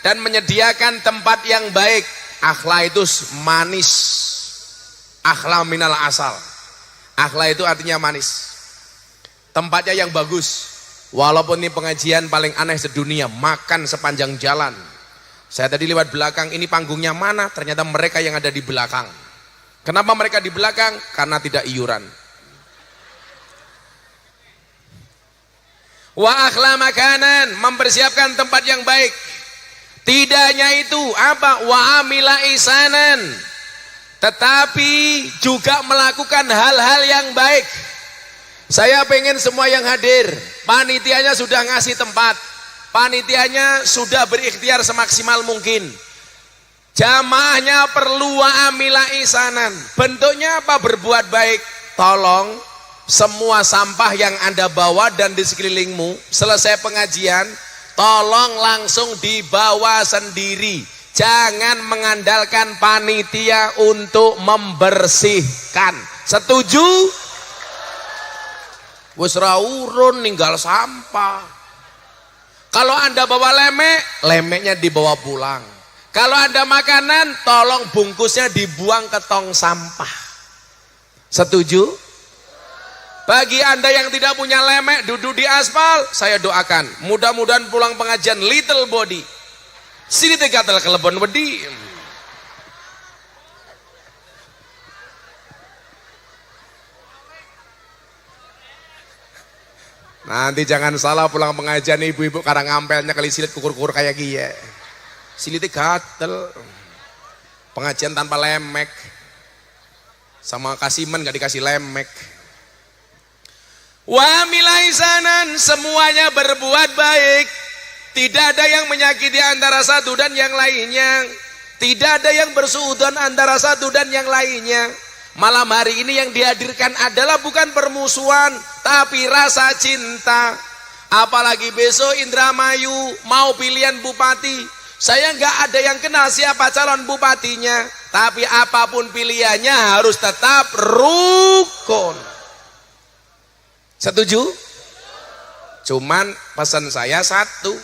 dan menyediakan tempat yang baik. Akhla itu manis. Akhla minal asal. Akhla itu artinya manis. Tempatnya yang bagus. Walaupun ini pengajian paling aneh sedunia, makan sepanjang jalan. Saya tadi lewat belakang, ini panggungnya mana? Ternyata mereka yang ada di belakang. Kenapa mereka di belakang? Karena tidak iuran. Wa akhla makanan, mempersiapkan tempat yang baik. Tidak hanya itu, apa? Wa amila isanan, tetapi juga melakukan hal-hal yang baik. Saya pengen semua yang hadir, panitianya sudah ngasih tempat, panitianya sudah berikhtiar semaksimal mungkin. Jamaahnya perlu wa amila isanan. Bentuknya apa? Berbuat baik. Tolong semua sampah yang Anda bawa dan di sekelilingmu selesai pengajian, tolong langsung dibawa sendiri. Jangan mengandalkan panitia untuk membersihkan. Setuju? Wis ra urun ninggal sampah. Kalau Anda bawa lemek, lemeknya dibawa pulang. Kalau Anda makanan, tolong bungkusnya dibuang ke tong sampah. Setuju? Bagi Anda yang tidak punya lemek, duduk di aspal, saya doakan mudah-mudahan pulang pengajian little body. Sini tegatel kelebon wedi. Nanti jangan salah pulang pengajian ibu-ibu karang ampelnya kali silit kukur-kukur kayak gini. Silitnya gatel. Pengajian tanpa lemek. Sama kasiman gak dikasih lemek. Wa milaisanan, semuanya berbuat baik. Tidak ada yang menyakiti antara satu dan yang lainnya. Tidak ada yang bersuudzon antara satu dan yang lainnya. Malam hari ini yang dihadirkan adalah bukan permusuhan, tapi rasa cinta. Apalagi besok Indramayu mau pilihan bupati. Saya nggak ada yang kenal siapa calon bupatinya, tapi apapun pilihannya harus tetap rukun. Setuju? Cuman pesan saya satu,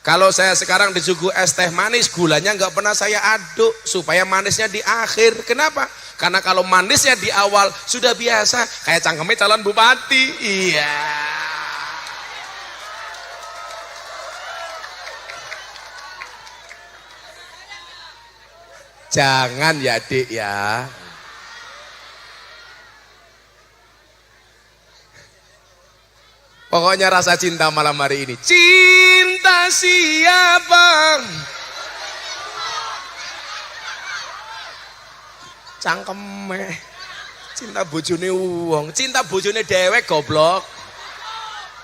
kalau saya sekarang disuguh es teh manis, gulanya nggak pernah saya aduk supaya manisnya di akhir. Kenapa? Karena kalau manisnya di awal sudah biasa, kayak cangkemnya calon bupati. Iya. Jangan ya Dik ya. Pokoknya rasa cinta malam hari ini. Cinta siapa? Cangkeme. Cinta bojone wong, cinta bojone dewek goblok.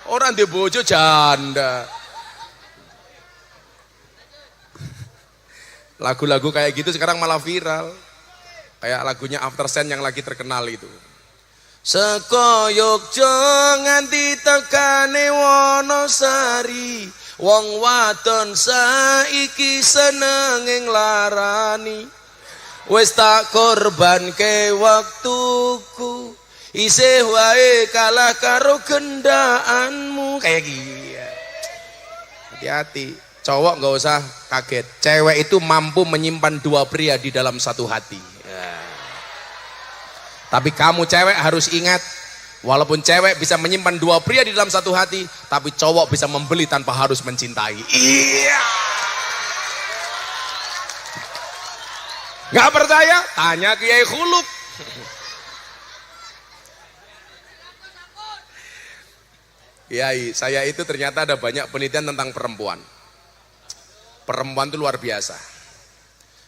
Orang di bojo janda. Lagu-lagu kayak gitu sekarang malah viral. Kayak lagunya After Sen yang lagi terkenal itu. Seko Yogja nganti tekane Wonosari, wong wadon saiki seneng nglarani. Wis tak korbanke waktuku, isih wae kalah karo gendaanmu. Kayak gini. Hati-hati, cowok nggak usah kaget. Cewek itu mampu menyimpan dua pria di dalam satu hati. Tapi kamu cewek harus ingat, walaupun cewek bisa menyimpan dua pria di dalam satu hati, tapi cowok bisa membeli tanpa harus mencintai. Iya. Gak percaya? Tanya Kiai Khuluk. Kiai, saya itu ternyata ada banyak penelitian tentang perempuan. Perempuan itu luar biasa.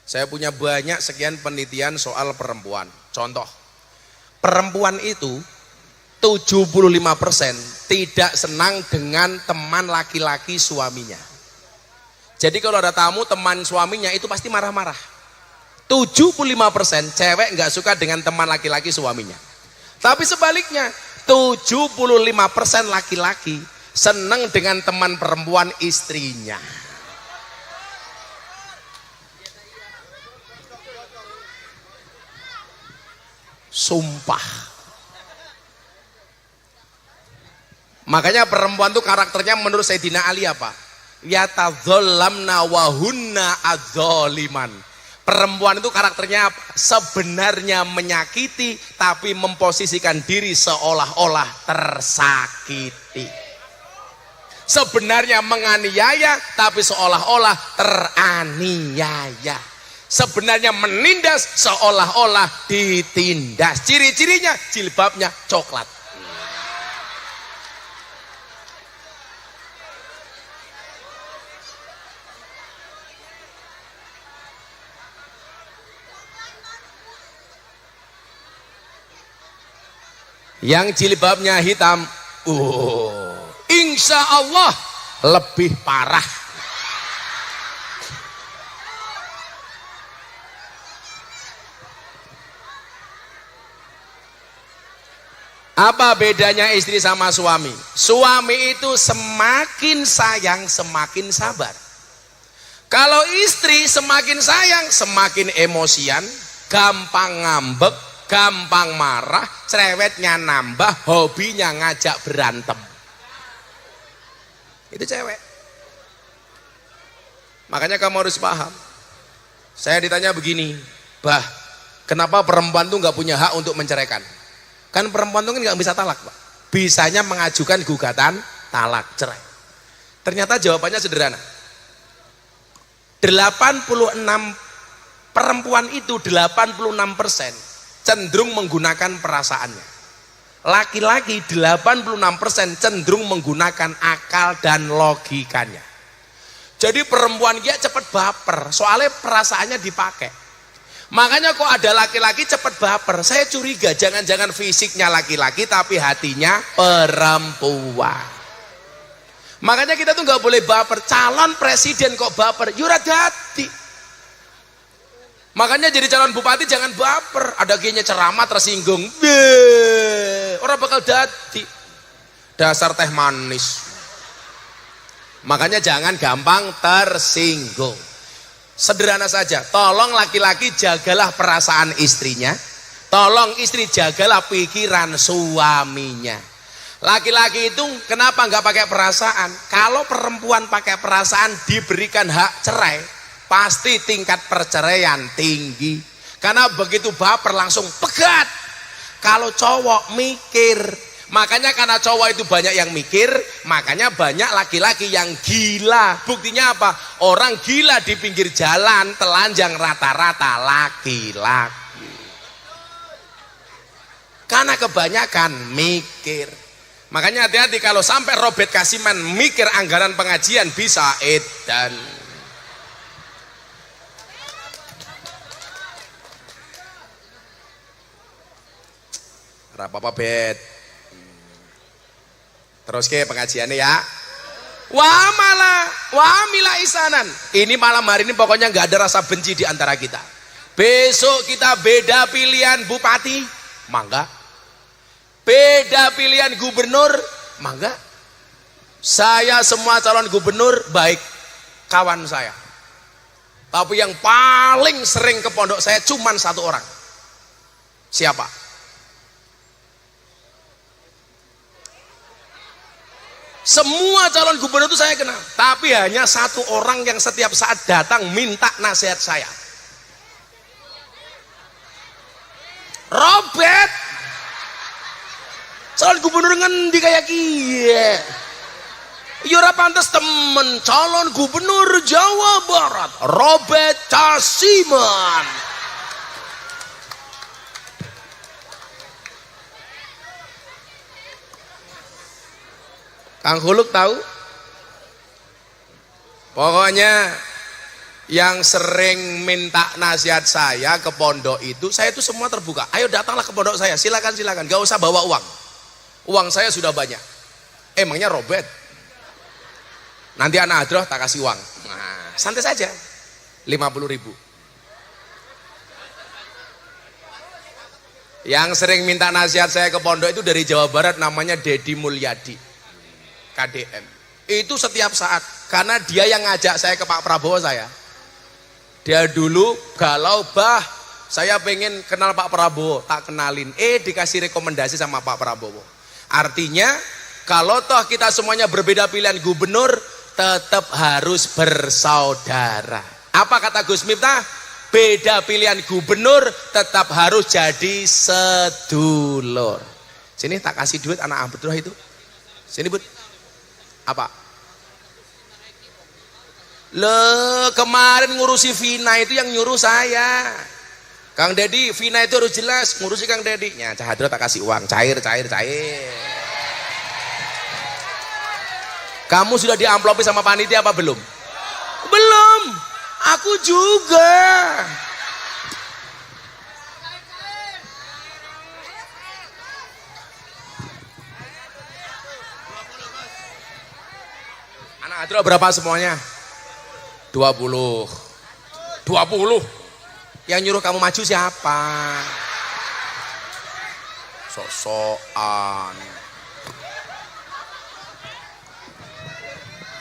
Saya punya banyak sekian penelitian soal perempuan. Contoh, perempuan itu 75% tidak senang dengan teman laki-laki suaminya. Jadi kalau ada tamu teman suaminya itu pasti marah-marah. 75% cewek nggak suka dengan teman laki-laki suaminya. Tapi sebaliknya 75% laki-laki senang dengan teman perempuan istrinya. Sumpah. Makanya perempuan tuh karakternya menurut Sayyidina Ali apa? Yatadhallamna wa hunna adzaliman. Perempuan itu karakternya apa? Sebenarnya menyakiti tapi memposisikan diri seolah-olah tersakiti. Sebenarnya menganiaya tapi seolah-olah teraniaya. Sebenarnya menindas seolah-olah ditindas. Ciri-cirinya jilbabnya coklat. Yang jilbabnya hitam, insya Allah lebih parah. Apa bedanya istri sama suami? Suami itu semakin sayang semakin sabar. Kalau istri semakin sayang semakin emosian, gampang ngambek, gampang marah, cerewetnya nambah, hobinya ngajak berantem. Itu cewek. Makanya kamu harus paham. Saya ditanya begini, bah, kenapa perempuan tuh nggak punya hak untuk menceraikan? Kan perempuan tuh kan nggak bisa talak, Pak. Bisanya mengajukan gugatan talak, cerai. Ternyata jawabannya sederhana. 86 perempuan itu 86% cenderung menggunakan perasaannya. Laki-laki 86% cenderung menggunakan akal dan logikanya. Jadi perempuan dia cepat baper, soalnya perasaannya dipakai. Makanya kok ada laki-laki cepat baper, saya curiga jangan-jangan fisiknya laki-laki tapi hatinya perempuan. Makanya kita tuh nggak boleh baper. Calon presiden kok baper, yura dadi. Makanya jadi calon bupati jangan baper, ada kayaknya ceramah tersinggung, orang bakal dadi. Dasar teh manis. Makanya jangan gampang tersinggung. Sederhana saja, tolong laki-laki jagalah perasaan istrinya, tolong istri jagalah pikiran suaminya. Laki-laki itu kenapa nggak pakai perasaan? Kalau perempuan pakai perasaan diberikan hak cerai, pasti tingkat perceraian tinggi. Karena begitu baper langsung pegat. Kalau cowok mikir, makanya karena cowok itu banyak yang mikir, makanya banyak laki-laki yang gila. Buktinya apa? Orang gila di pinggir jalan telanjang rata-rata laki-laki. Karena kebanyakan mikir. Makanya hati-hati kalau sampai Robert Kasiman mikir anggaran pengajian bisa edan. Apa-apa bet. Terus ke pengajiannya ya. wa amila isanan. Ini malam hari ini pokoknya nggak ada rasa benci di antara kita. Besok kita beda pilihan bupati, mangga. Beda pilihan gubernur, mangga. Saya semua calon gubernur baik kawan saya. Tapi yang paling sering ke pondok saya cuman satu orang. Siapa? Semua calon gubernur itu saya kenal, tapi hanya satu orang yang setiap saat datang minta nasihat saya. Robert, calon gubernur ngendi kayak kiye? Ya ora pantes temen calon gubernur Jawa Barat, Robert Casiman. Kang Huluk tahu? Pokoknya yang sering minta nasihat saya ke pondok itu, saya itu semua terbuka. Ayo datanglah ke pondok saya, silakan, gak usah bawa uang. Uang saya sudah banyak. Emangnya Robert? Nanti anak hadroh tak kasih uang. Nah, santai saja. 50.000. Yang sering minta nasihat saya ke pondok itu dari Jawa Barat, namanya Dedi Mulyadi. KDM itu setiap saat, karena dia yang ngajak saya ke Pak Prabowo. Dia dulu galau, bah saya pengen kenal Pak Prabowo, tak kenalin, dikasih rekomendasi sama Pak Prabowo. Artinya kalau toh kita semuanya berbeda pilihan gubernur, tetap harus bersaudara. Apa kata Gus Miftah? Beda pilihan gubernur tetap harus jadi sedulur. Sini tak kasih duit anak Abdullah itu, sini Bud. Apa? Kemarin ngurusi Vina itu yang nyuruh saya. Kang Dedi, Vina itu harus jelas, ngurusi Kang Dedi. Ya, Cahadro tak kasih uang, cair. Kamu sudah diamplopi sama panitia apa belum? Belum. Aku juga. Adro berapa semuanya? 20. Yang nyuruh kamu maju siapa? Sosokan.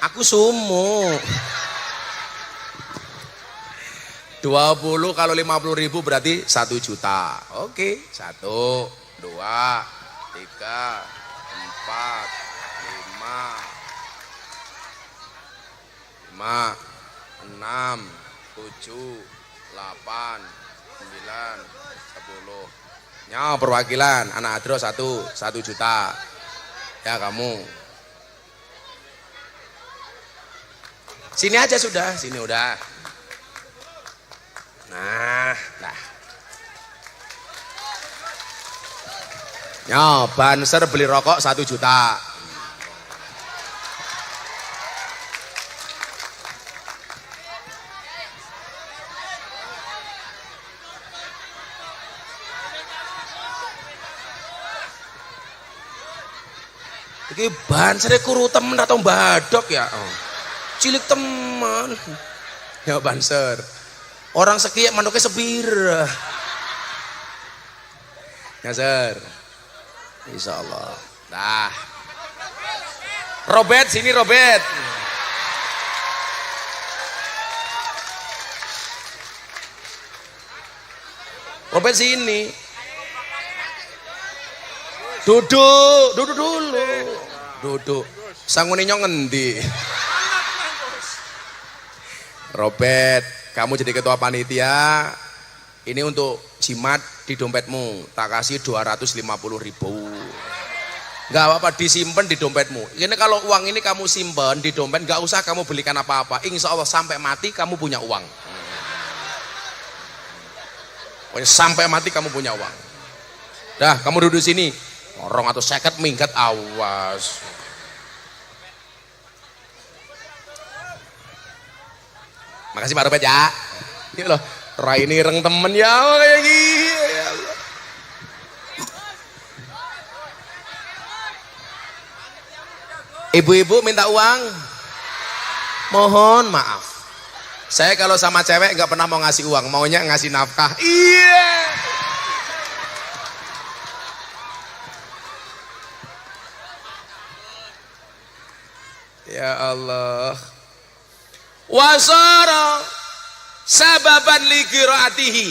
Aku sumu. 20 kalau 50.000 berarti 1 juta. Oke, 1, 2, 3, 4, 5, 6, 7, 8, 9, 10. Ya, perwakilan anak Adro 1 juta. Ya, kamu. Sini aja sudah, sini udah. Nah. Ya, Banser beli rokok 1 juta. Iki Banser kuru temen atau badok ya? Cilik teman. Ya Banser. Orang sekian manuknya sebir. Ya Ser. Insyaallah. Nah. Robert sini Robert. Robert sini. Duduk dulu. Duduk. Sangune nyong ngendi? Robert, kamu jadi ketua panitia. Ini untuk jimat di dompetmu. Tak kasih 250.000. Enggak apa-apa, disimpan di dompetmu. Ini kalau uang ini kamu simpan di dompet, enggak usah kamu belikan apa-apa. Insya Allah sampai mati kamu punya uang. Pokoknya sampai mati kamu punya uang. Dah, kamu duduk sini. Orang atau seket minggat, awas. Makasih Pak Robert ya. Ini loh, Raini reng temen ya kayak gini. Ya Allah. Ibu-ibu minta uang. Mohon maaf. Saya kalau sama cewek nggak pernah mau ngasih uang, maunya ngasih nafkah. Iya. Ya Allah. Wasara sababan li qiraatihi.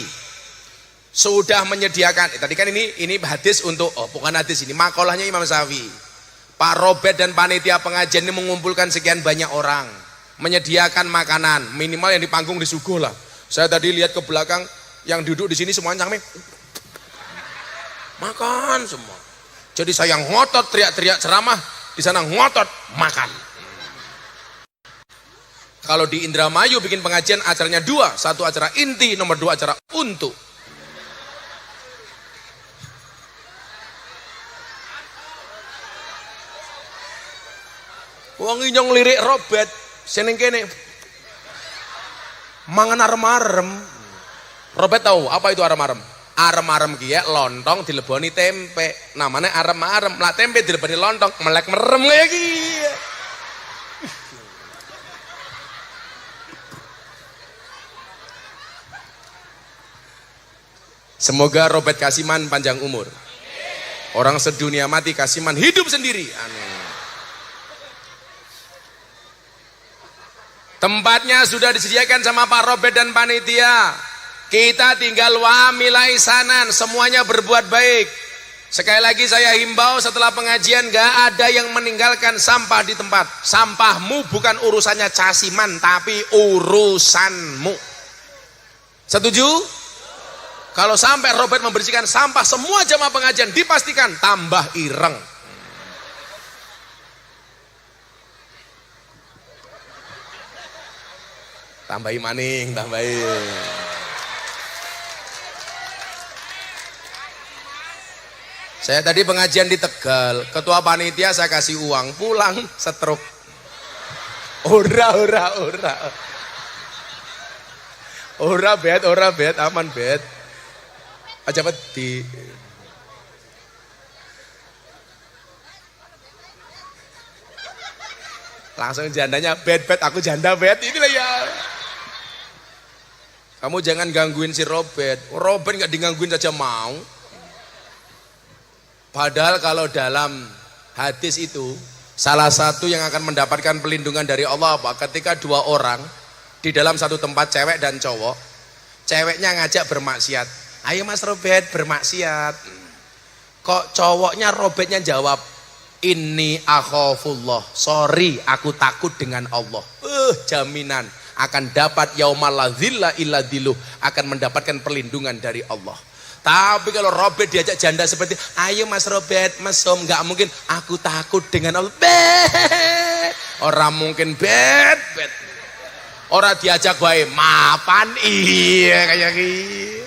Sudah menyediakan. Tadi kan ini hadis untuk bukan hadis ini, makalahnya Imam Syafi'i. Pak Robert dan panitia pengajian ini mengumpulkan sekian banyak orang, menyediakan makanan, minimal yang di panggung disuguh lah. Saya tadi lihat ke belakang, yang duduk di sini semuanya sampai makan semua. Jadi saya ngotot teriak-teriak ceramah, di sana ngotot makan. Kalau di Indramayu bikin pengajian acaranya dua, satu acara inti, nomor dua acara untuk. Wong inyong lirik Robert, seneng kene. Mangan arem-arem. Robert tahu apa itu arem-arem? Arem-arem ki ya lontong dileboni tempe. Namanya arem-arem. Lah tempe dileboni lontong, melek merem lagi. Semoga Robert Kasiman panjang umur. Orang sedunia mati, Kasiman hidup sendiri. Aneh. Tempatnya sudah disediakan sama Pak Robert dan panitia. Kita tinggal wamilai sanan, semuanya berbuat baik. Sekali lagi saya himbau setelah pengajian gak ada yang meninggalkan sampah di tempat. Sampahmu bukan urusannya Casiman, tapi urusanmu. Setuju? Kalau sampai Robert membersihkan sampah semua jamaah pengajian, dipastikan tambah ireng. Tambahin maning, tambahin. Saya tadi pengajian di Tegal, ketua panitia saya kasih uang, pulang setruk. Ora. Ora bet, aman bet. Aja peti. Langsung jandanya bet, aku janda bet, inilah ya. Kamu jangan gangguin si Robert. Robert nggak digangguin saja mau. Padahal kalau dalam hadis itu salah satu yang akan mendapatkan pelindungan dari Allah apa? Ketika dua orang di dalam satu tempat, cewek dan cowok, ceweknya ngajak bermaksiat. Ayo Mas Robert bermaksiat. Kok cowoknya Robertnya jawab, Inni akhafullah, sorry aku takut dengan Allah. Jaminan akan dapat yaumal la dzilla illa dzilluh, akan mendapatkan perlindungan dari Allah. Tapi kalau Robert diajak janda seperti, ayo Mas Robert, Mas Som, nggak mungkin. Aku takut dengan Allah. Bet, orang mungkin bet. Orang diajak baik, mapan iya kayak gini.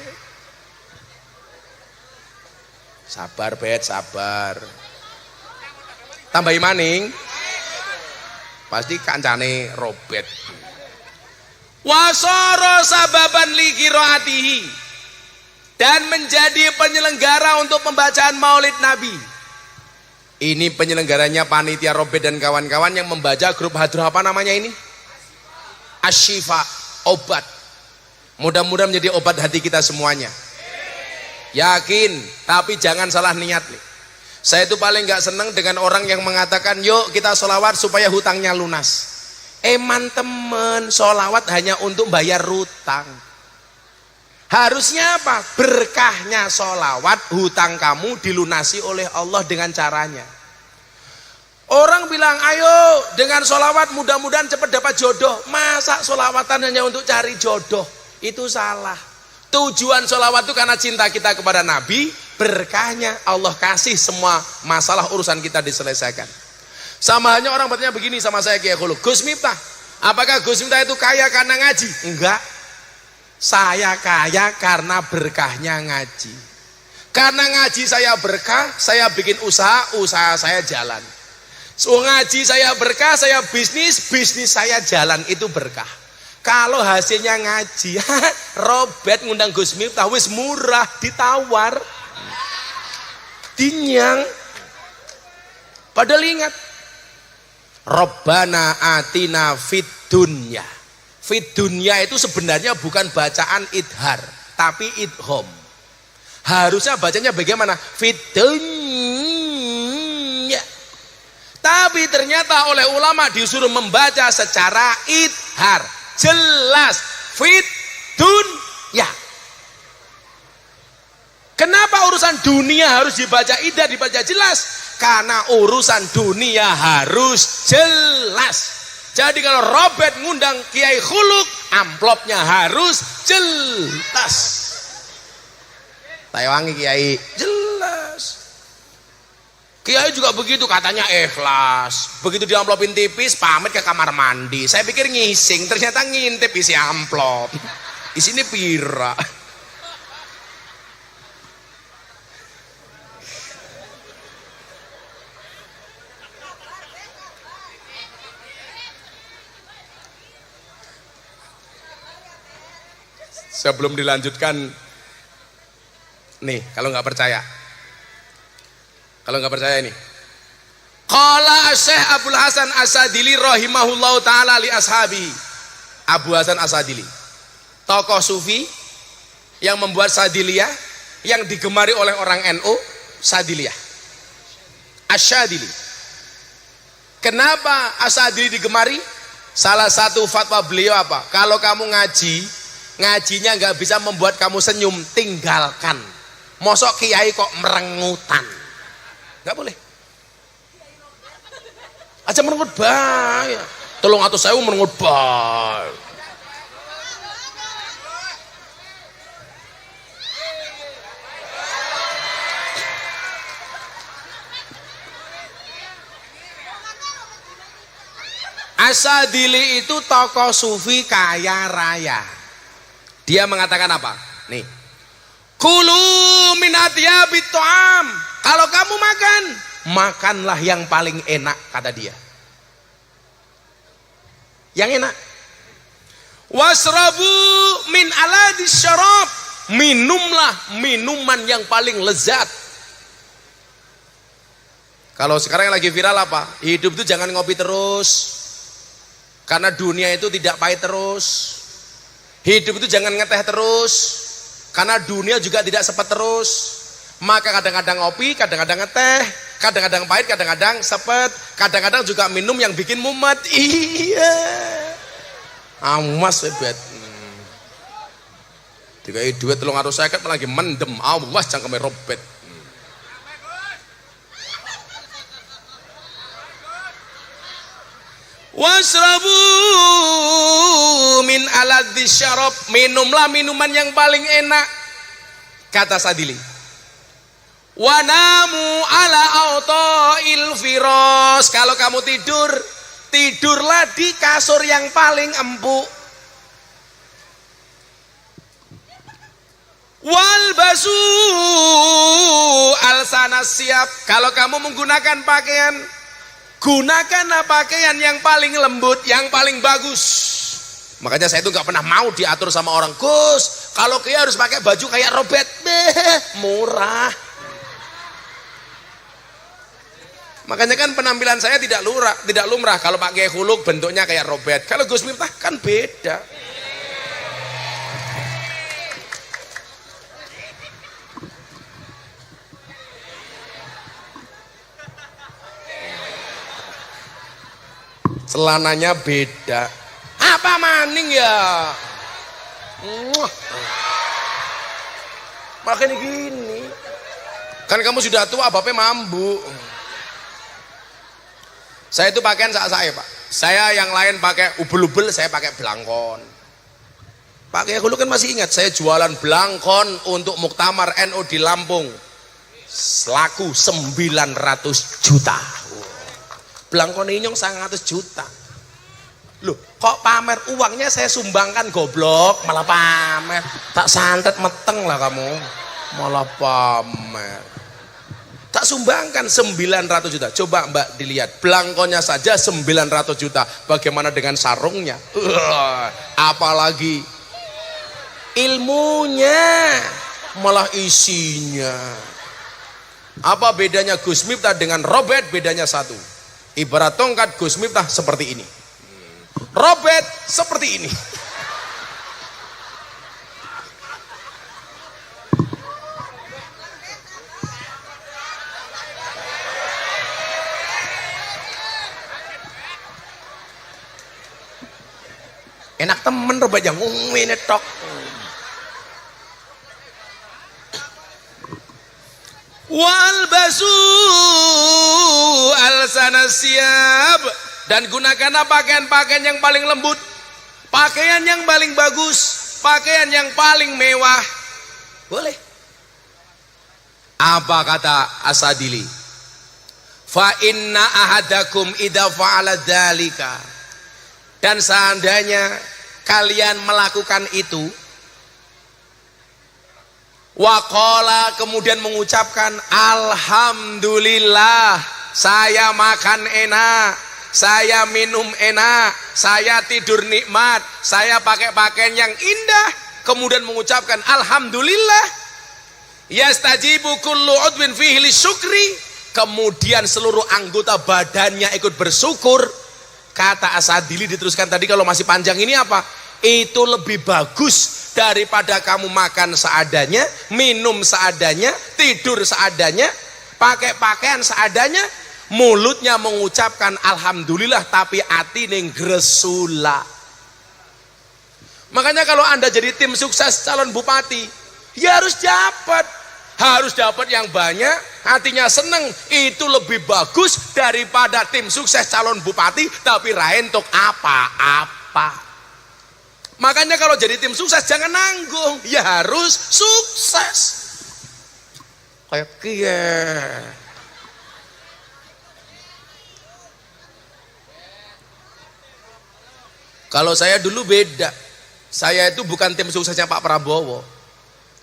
Sabar bet, sabar. Tambahi maning, pasti kancane Robert. Wasoro sababan li qiraatihi, dan menjadi penyelenggara untuk pembacaan Maulid Nabi. Ini penyelenggaranya panitia Robert dan kawan-kawan yang membaca grup hadroh apa namanya ini? Asyifa, obat. Mudah-mudahan menjadi obat hati kita semuanya. Yakin, tapi jangan salah niat nih. Saya itu paling nggak seneng dengan orang yang mengatakan, yuk kita sholawat supaya hutangnya lunas. Eman temen, sholawat hanya untuk bayar hutang. Harusnya apa? Berkahnya sholawat, hutang kamu dilunasi oleh Allah dengan caranya. Orang bilang, ayo dengan sholawat mudah-mudahan cepat dapat jodoh. Masa sholawatan hanya untuk cari jodoh? Itu salah. Tujuan sholawat itu karena cinta kita kepada Nabi, berkahnya Allah kasih semua masalah urusan kita diselesaikan. Sama halnya orang bertanya begini sama saya, Kiai Khuluk, Gus Miftah, apakah Gus Miftah itu kaya karena ngaji? Enggak, saya kaya karena berkahnya ngaji. Karena ngaji saya berkah, saya bikin usaha saya jalan. So ngaji saya berkah, saya bisnis saya jalan, itu berkah. Kalau hasilnya ngaji, Robert ngundang Gus Miftah wis murah, ditawar, dinyang. Padahal ingat, Rabbana atina fit dunya. Fit dunya itu sebenarnya bukan bacaan idhar, tapi idhom. Harusnya bacanya bagaimana? Fit dunya. Tapi ternyata oleh ulama disuruh membaca secara idhar. Jelas fit dunya. Kenapa urusan dunia harus dibaca idhar, dibaca jelas? Karena urusan dunia harus jelas. Jadi kalau Robert ngundang Kiai Khuluk, amplopnya harus jelas. Tayawangi Kiai, jelas. Kiai juga begitu, katanya ikhlas. Begitu di amplopin tipis, pamit ke kamar mandi. Saya pikir ngising, ternyata ngintip isi amplop. Isinya pira. Sebelum dilanjutkan, nih kalau nggak percaya ini, qala Syekh Abdul Hasan As-Sadili rahimahullahu taala li ashabi. Abu Hasan As-Sadili, tokoh sufi yang membuat Sadiliyah, yang digemari oleh orang NU, Sadiliyah, Asy-Syadili. Kenapa As-Sadili digemari? Salah satu fatwa beliau apa? Kalau kamu ngajinya nggak bisa membuat kamu senyum, tinggalkan. Mosok kiai kok merengutan, nggak boleh. Aja merengut bae. 300.000 merengut bae. As-Sadili itu tokoh sufi kaya raya. Dia mengatakan apa? Nih, kulu min atyabit ta'am. Kalau kamu makan, makanlah yang paling enak, kata dia. Yang enak. Wasrabu min aladis syarab. Minumlah minuman yang paling lezat. Kalau sekarang yang lagi viral apa? Hidup itu jangan ngopi terus. Karena dunia itu tidak pahit terus. Hidup itu jangan ngeteh terus, karena dunia juga tidak sepet terus. Maka kadang-kadang ngopi, kadang-kadang ngeteh, kadang-kadang pahit, kadang-kadang sepet, kadang-kadang juga minum yang bikin mumet. Iya, amas hebet. Dikai duit 350 lagi mendem, awas cangkeme robet. Wasrabu min aladzi syarab. Minumlah minuman yang paling enak, kata Sadili. Wanamu ala auta'il firas. Kalau kamu tidur, tidurlah di kasur yang paling empuk. Walbasu alsanas siap. Kalau kamu menggunakan pakaian, gunakanlah pakaian yang paling lembut, yang paling bagus. Makanya saya itu nggak pernah mau diatur sama orang, Gus, kalau Kiai harus pakai baju kayak Robert. Murah. Makanya kan penampilan saya tidak lumrah. Kalau Pak Kiai Khuluk bentuknya kayak Robert, kalau Gus Miftah kan beda. Celananya beda. Apa maning ya? Makanya gini. Kan kamu sudah tua, bapaknya mambu. Saya itu pakaian saya, Pak. Saya yang lain pakai ubel-ubel, saya pakai belangkon. Pak Kiai Khuluk kan masih ingat, saya jualan belangkon untuk muktamar NU di Lampung. Selaku 900 juta. Belangkon inyong 100 juta. Loh, kok pamer? Uangnya saya sumbangkan, goblok, malah pamer. Tak santet meteng lah kamu, malah pamer. Tak sumbangkan 900 juta. Coba Mbak dilihat, belangkonnya saja 900 juta. Bagaimana dengan sarungnya? Apalagi ilmunya, malah isinya. Apa bedanya Gus Miftah dengan Robert? Bedanya satu. Ibarat tongkat, Gus Miftah seperti ini. Robert seperti ini. Enak temen Robert yang ngomongin tok. Walbasu alsana siab, dan gunakanlah pakaian-pakaian yang paling lembut, pakaian yang paling bagus, pakaian yang paling mewah. Boleh. Apa kata Asadili? Fa inna ahadakum idza fa'ala dzalika, dan seandainya kalian melakukan itu, waqala, kemudian mengucapkan alhamdulillah, saya makan enak, saya minum enak, saya tidur nikmat, saya pakai pakaian yang indah, kemudian mengucapkan alhamdulillah, yastajibu kullu udwin fihi lisyukri, kemudian seluruh anggota badannya ikut bersyukur. Kata Asadili diteruskan tadi, kalau masih panjang ini apa? Itu lebih bagus daripada kamu makan seadanya, minum seadanya, tidur seadanya, pakai pakaian seadanya, mulutnya mengucapkan alhamdulillah tapi hati ning gresula. Makanya kalau Anda jadi tim sukses calon bupati, ya harus dapat yang banyak, hatinya seneng. Itu lebih bagus daripada tim sukses calon bupati tapi ra entuk apa-apa. Makanya kalau jadi tim sukses jangan nanggung, ya harus sukses. Kayak kiye. Kalau saya dulu beda. Saya itu bukan tim suksesnya Pak Prabowo,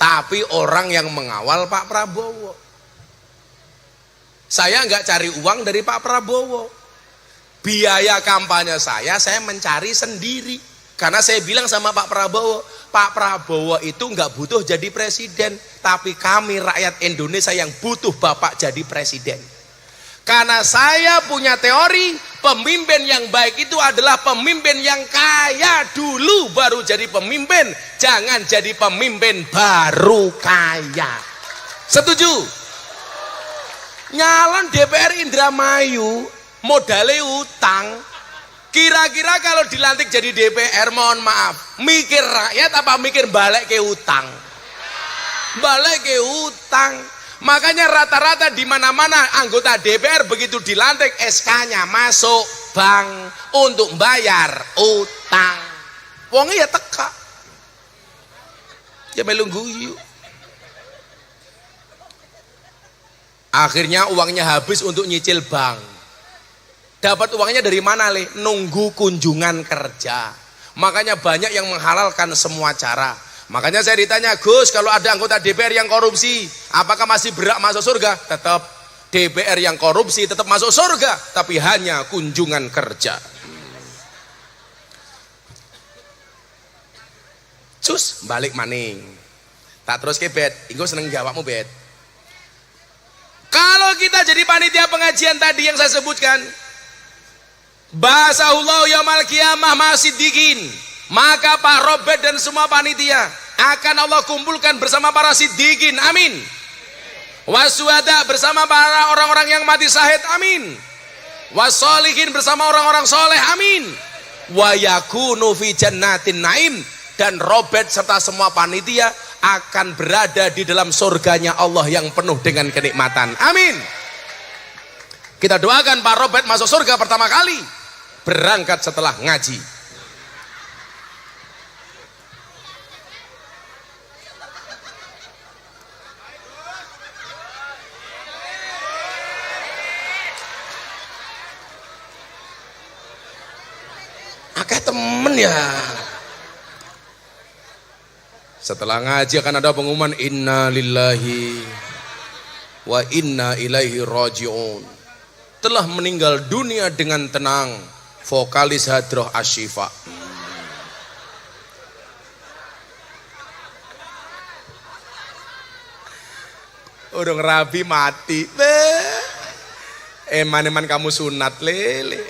tapi orang yang mengawal Pak Prabowo. Saya nggak cari uang dari Pak Prabowo. Biaya kampanye saya mencari sendiri. Karena saya bilang sama Pak Prabowo itu nggak butuh jadi presiden, tapi kami rakyat Indonesia yang butuh Bapak jadi presiden. Karena saya punya teori, pemimpin yang baik itu adalah pemimpin yang kaya dulu baru jadi pemimpin, jangan jadi pemimpin baru kaya. Setuju? Nyalon DPR Indramayu modalnya utang. Kira-kira kalau dilantik jadi DPR, mohon maaf, mikir rakyat apa mikir balik ke utang? Balik ke utang. Makanya rata-rata di mana-mana anggota DPR begitu dilantik SK-nya masuk bank untuk bayar utang. Wongnya ya teka. Ya melu guyu. Akhirnya uangnya habis untuk nyicil bank. Dapat uangnya dari mana, Le? Nunggu kunjungan kerja. Makanya banyak yang menghalalkan semua cara. Makanya saya ditanya, Gus, kalau ada anggota DPR yang korupsi, apakah masih berhak masuk surga? Tetap. DPR yang korupsi tetap masuk surga, tapi hanya kunjungan kerja. Cus, balik maning. Tak terus ke Bet, Ingo seneng jawabmu, Bet. Kalau kita jadi panitia pengajian tadi yang saya sebutkan, Basahullahu yaumal qiyamah masiddiqin, maka Pak Robert dan semua panitia akan Allah kumpulkan bersama para siddiqin, amin. Wasuhada bersama para orang-orang yang mati syahid, amin. Wassolihin bersama orang-orang soleh, amin. Wa yakunu fi jannatin naim, dan Robert serta semua panitia akan berada di dalam surganya Allah yang penuh dengan kenikmatan, amin. Kita doakan Pak Robert masuk surga pertama kali, berangkat setelah ngaji. Akeh temen ya. Setelah ngaji akan ada pengumuman inna lillahi wa inna ilaihi raji'un. Telah meninggal dunia dengan tenang vokalis Hadroh Asyifa. Urung rabi mati. Eman-eman kamu sunat lele.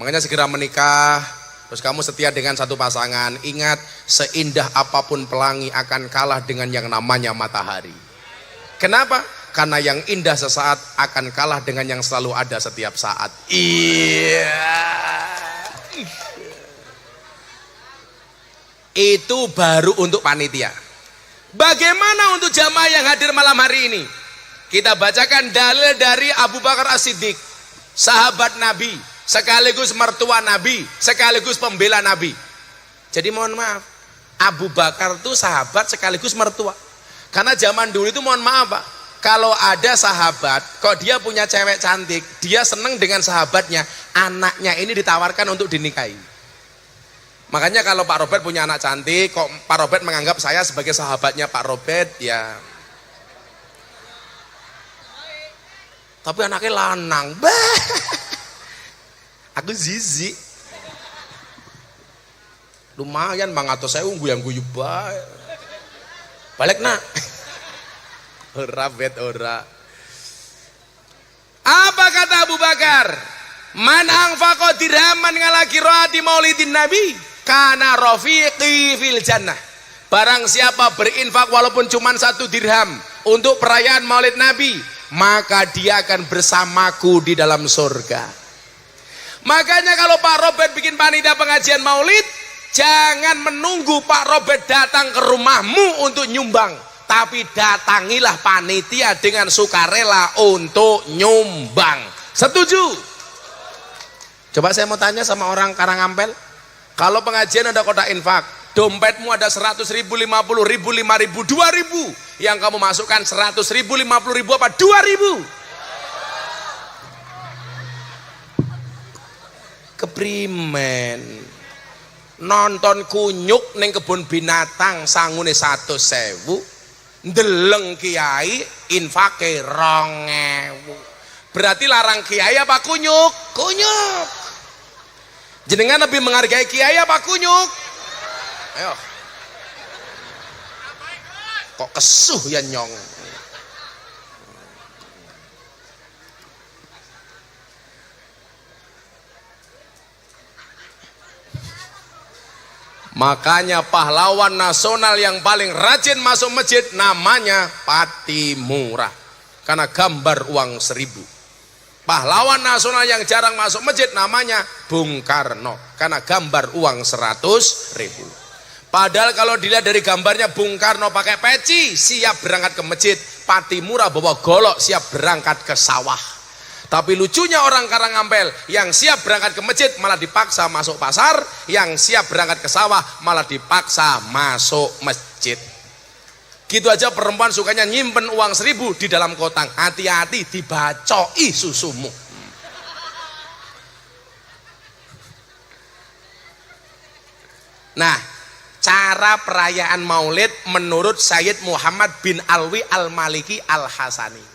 Makanya segera menikah. Terus kamu setia dengan satu pasangan. Ingat, seindah apapun pelangi akan kalah dengan yang namanya matahari. Kenapa? Karena yang indah sesaat akan kalah dengan yang selalu ada setiap saat. Iya. Itu baru untuk panitia. Bagaimana untuk jamaah yang hadir malam hari ini? Kita bacakan dalil dari Abu Bakar As-Siddiq, sahabat Nabi, sekaligus mertua Nabi, sekaligus pembela Nabi. Jadi mohon maaf, Abu Bakar itu sahabat sekaligus mertua. Karena zaman dulu itu mohon maaf Pak, kalau ada sahabat, kok dia punya cewek cantik, dia seneng dengan sahabatnya, anaknya ini ditawarkan untuk dinikahi. Makanya kalau Pak Robert punya anak cantik, kok Pak Robert menganggap saya sebagai sahabatnya Pak Robert, ya. Tapi anaknya lanang, bah. Aku zizi. Lumayan Bang atau saya unggu yang guyu bae. Balik nak. Ora bet ora. Apa kata Abu Bakar? Man anfaqa dirhaman ngala qiraati maulidin Nabi kana rafiqi fil jannah. Barang siapa berinfak walaupun cuma 1 dirham untuk perayaan Maulid Nabi, maka dia akan bersamaku di dalam surga. Makanya kalau Pak Robert bikin panitia pengajian Maulid, jangan menunggu Pak Robert datang ke rumahmu untuk nyumbang, tapi datangilah panitia dengan sukarela untuk nyumbang. Setuju? Coba saya mau tanya sama orang Karangampel, kalau pengajian ada kotak infak, dompetmu ada 100.000, 50.000, 5.000, 2.000, yang kamu masukkan 100.000, 50.000 apa 2.000? Keprimen nonton kunyuk ning kebun binatang sangune 100.000, ndeleng kiai infake 2.000. Berarti larang kiai apa kunyuk? Kunyuk. Jenengan lebih menghargai kiai apa kunyuk? Ayo. Kok kesuh ya nyong? Makanya pahlawan nasional yang paling rajin masuk masjid namanya Patimura, karena gambar uang 1.000. Pahlawan nasional yang jarang masuk masjid namanya Bung Karno, karena gambar uang 100.000. Padahal kalau dilihat dari gambarnya, Bung Karno pakai peci siap berangkat ke masjid, Patimura bawa golok siap berangkat ke sawah. Tapi lucunya orang Karangampel, yang siap berangkat ke masjid malah dipaksa masuk pasar, yang siap berangkat ke sawah malah dipaksa masuk masjid. Gitu aja perempuan sukanya nyimpen uang 1.000 di dalam kotang. Hati-hati dibacoi susumu. Nah, cara perayaan Maulid menurut Sayyid Muhammad bin Alwi Al-Maliki Al-Hasani.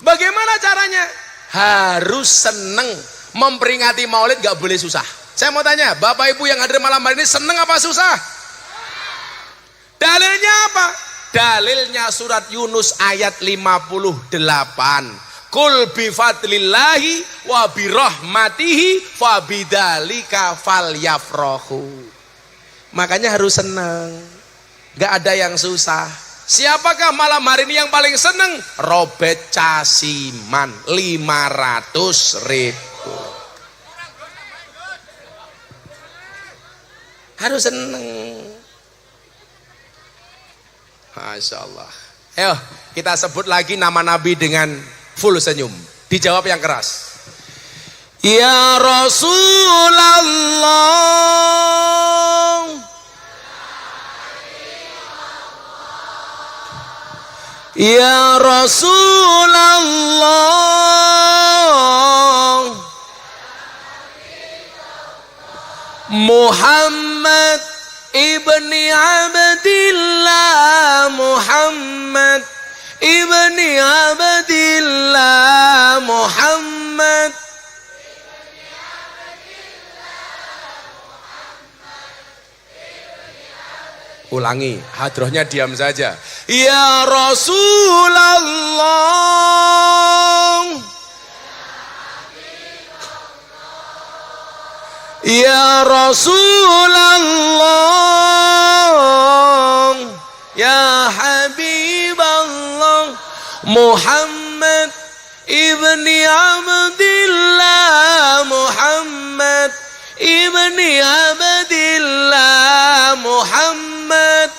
Bagaimana caranya? Harus seneng memperingati Maulid, gak boleh susah. Saya mau tanya, Bapak Ibu yang hadir malam hari ini seneng apa susah? Dalilnya apa? Dalilnya surat Yunus ayat 58. Kul bifadlillahi wa birahmatihi fabidzalika falyafrahu. Makanya harus senang. Gak ada yang susah. Siapakah malam hari ini yang paling senang? Robert Casiman 500.000. Harus senang. Masya Allah. Ayo kita sebut lagi nama Nabi dengan full senyum. Dijawab yang keras. Ya Rasulullah, ya Rasulullah, Muhammad ibni Abdillah, Muhammad ibni Abdillah, Muhammad. Ulangi, hadrohnya diam saja. Ya Rasulullah, Ya Rasulullah, ya Habiballah, Muhammad ibni Abdillah, Muhammad ibni Abdillah, Muhammad.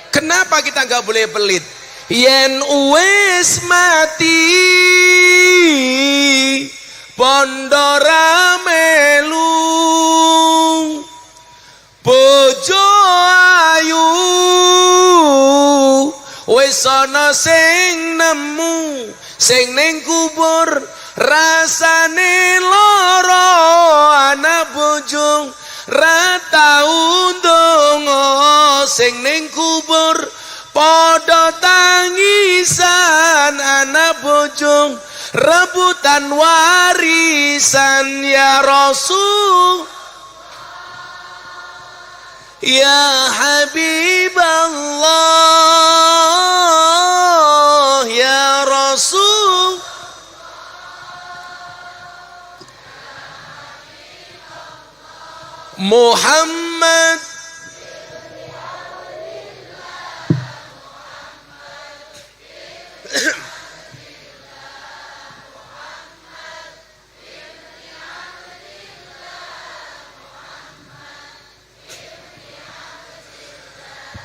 Kenapa kita nggak boleh pelit? Yen uwes mati pondora melu bojo ayu wis ana sing nemu sing ning kubur rasane lara anak bojo ra tau ndonga sing ning kubur padha tangisan anak bojo rebutan warisan. Ya Rasul, ya Habiballah, ya Rasul. Muhammad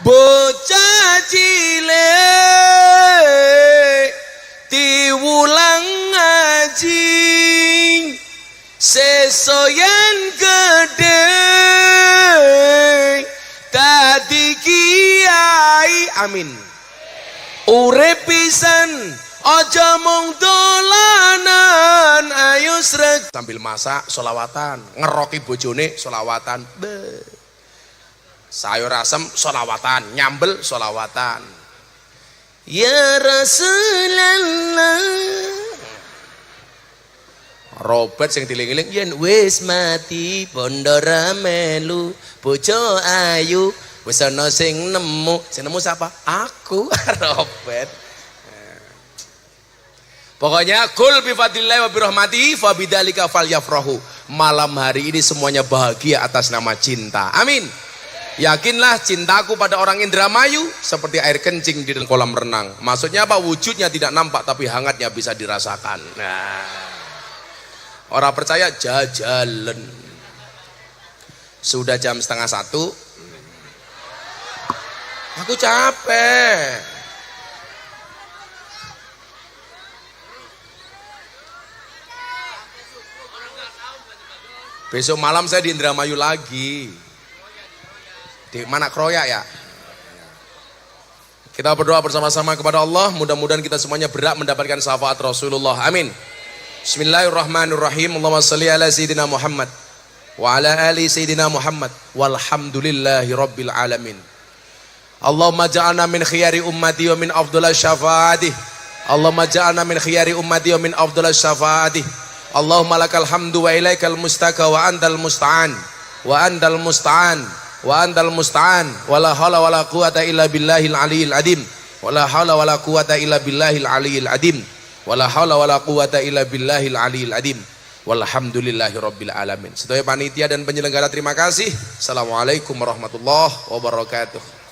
bocah cilik diwulang ngaji sesoyan gede dadi kiai. Amin. Urip pisan aja mung dolanan, ayo sreg sambil masak sholawatan, ngeroki bojone sholawatan, sayur asem sholawatan, nyambel sholawatan. Ya Rasulullah, Robert sing diling-iling yen wis mati pondora melu bojo ayu wis ana sing nemu sapa? Aku. Robert. Pokoknya kul bi fadlillah wa bi rahmatihi fa bidzalika falyafrahu. Malam hari ini semuanya bahagia atas nama cinta. Amin. Yakinlah cintaku pada orang Indramayu seperti air kencing di dalam kolam renang. Maksudnya apa? Wujudnya tidak nampak tapi hangatnya bisa dirasakan. Nah, orang percaya jajalan. Sudah jam 12:30. Aku capek. Besok malam saya di Indramayu lagi. Di mana Kroya ya? Kita berdoa bersama-sama kepada Allah, mudah-mudahan kita semuanya berhak mendapatkan syafaat Rasulullah. Amin. Bismillahirrahmanirrahim. Allahumma shalli ala sayyidina Muhammad wa ala ali sayyidina Muhammad walhamdulillahi rabbil alamin. Allahumma ja'alna min khiyari ummati wa min afdhalis syafaatih. Allahumma ja'alna min khiyari ummati wa min afdhalis syafaatih. Allahumma lakal hamdu wa ilaikal mustaka wa antal musta'an wa antal musta'an wa antal musta'an wa la haula wa la quwata illa billahil aliyil adim wa la haula wa la quwata illa billahil aliyil adim wa la haula wa la quwata illa billahil aliyil adim walhamdulillahi rabbil alamin. Sedaya panitia dan penyelenggara terima kasih. Assalamualaikum warahmatullahi wabarakatuh.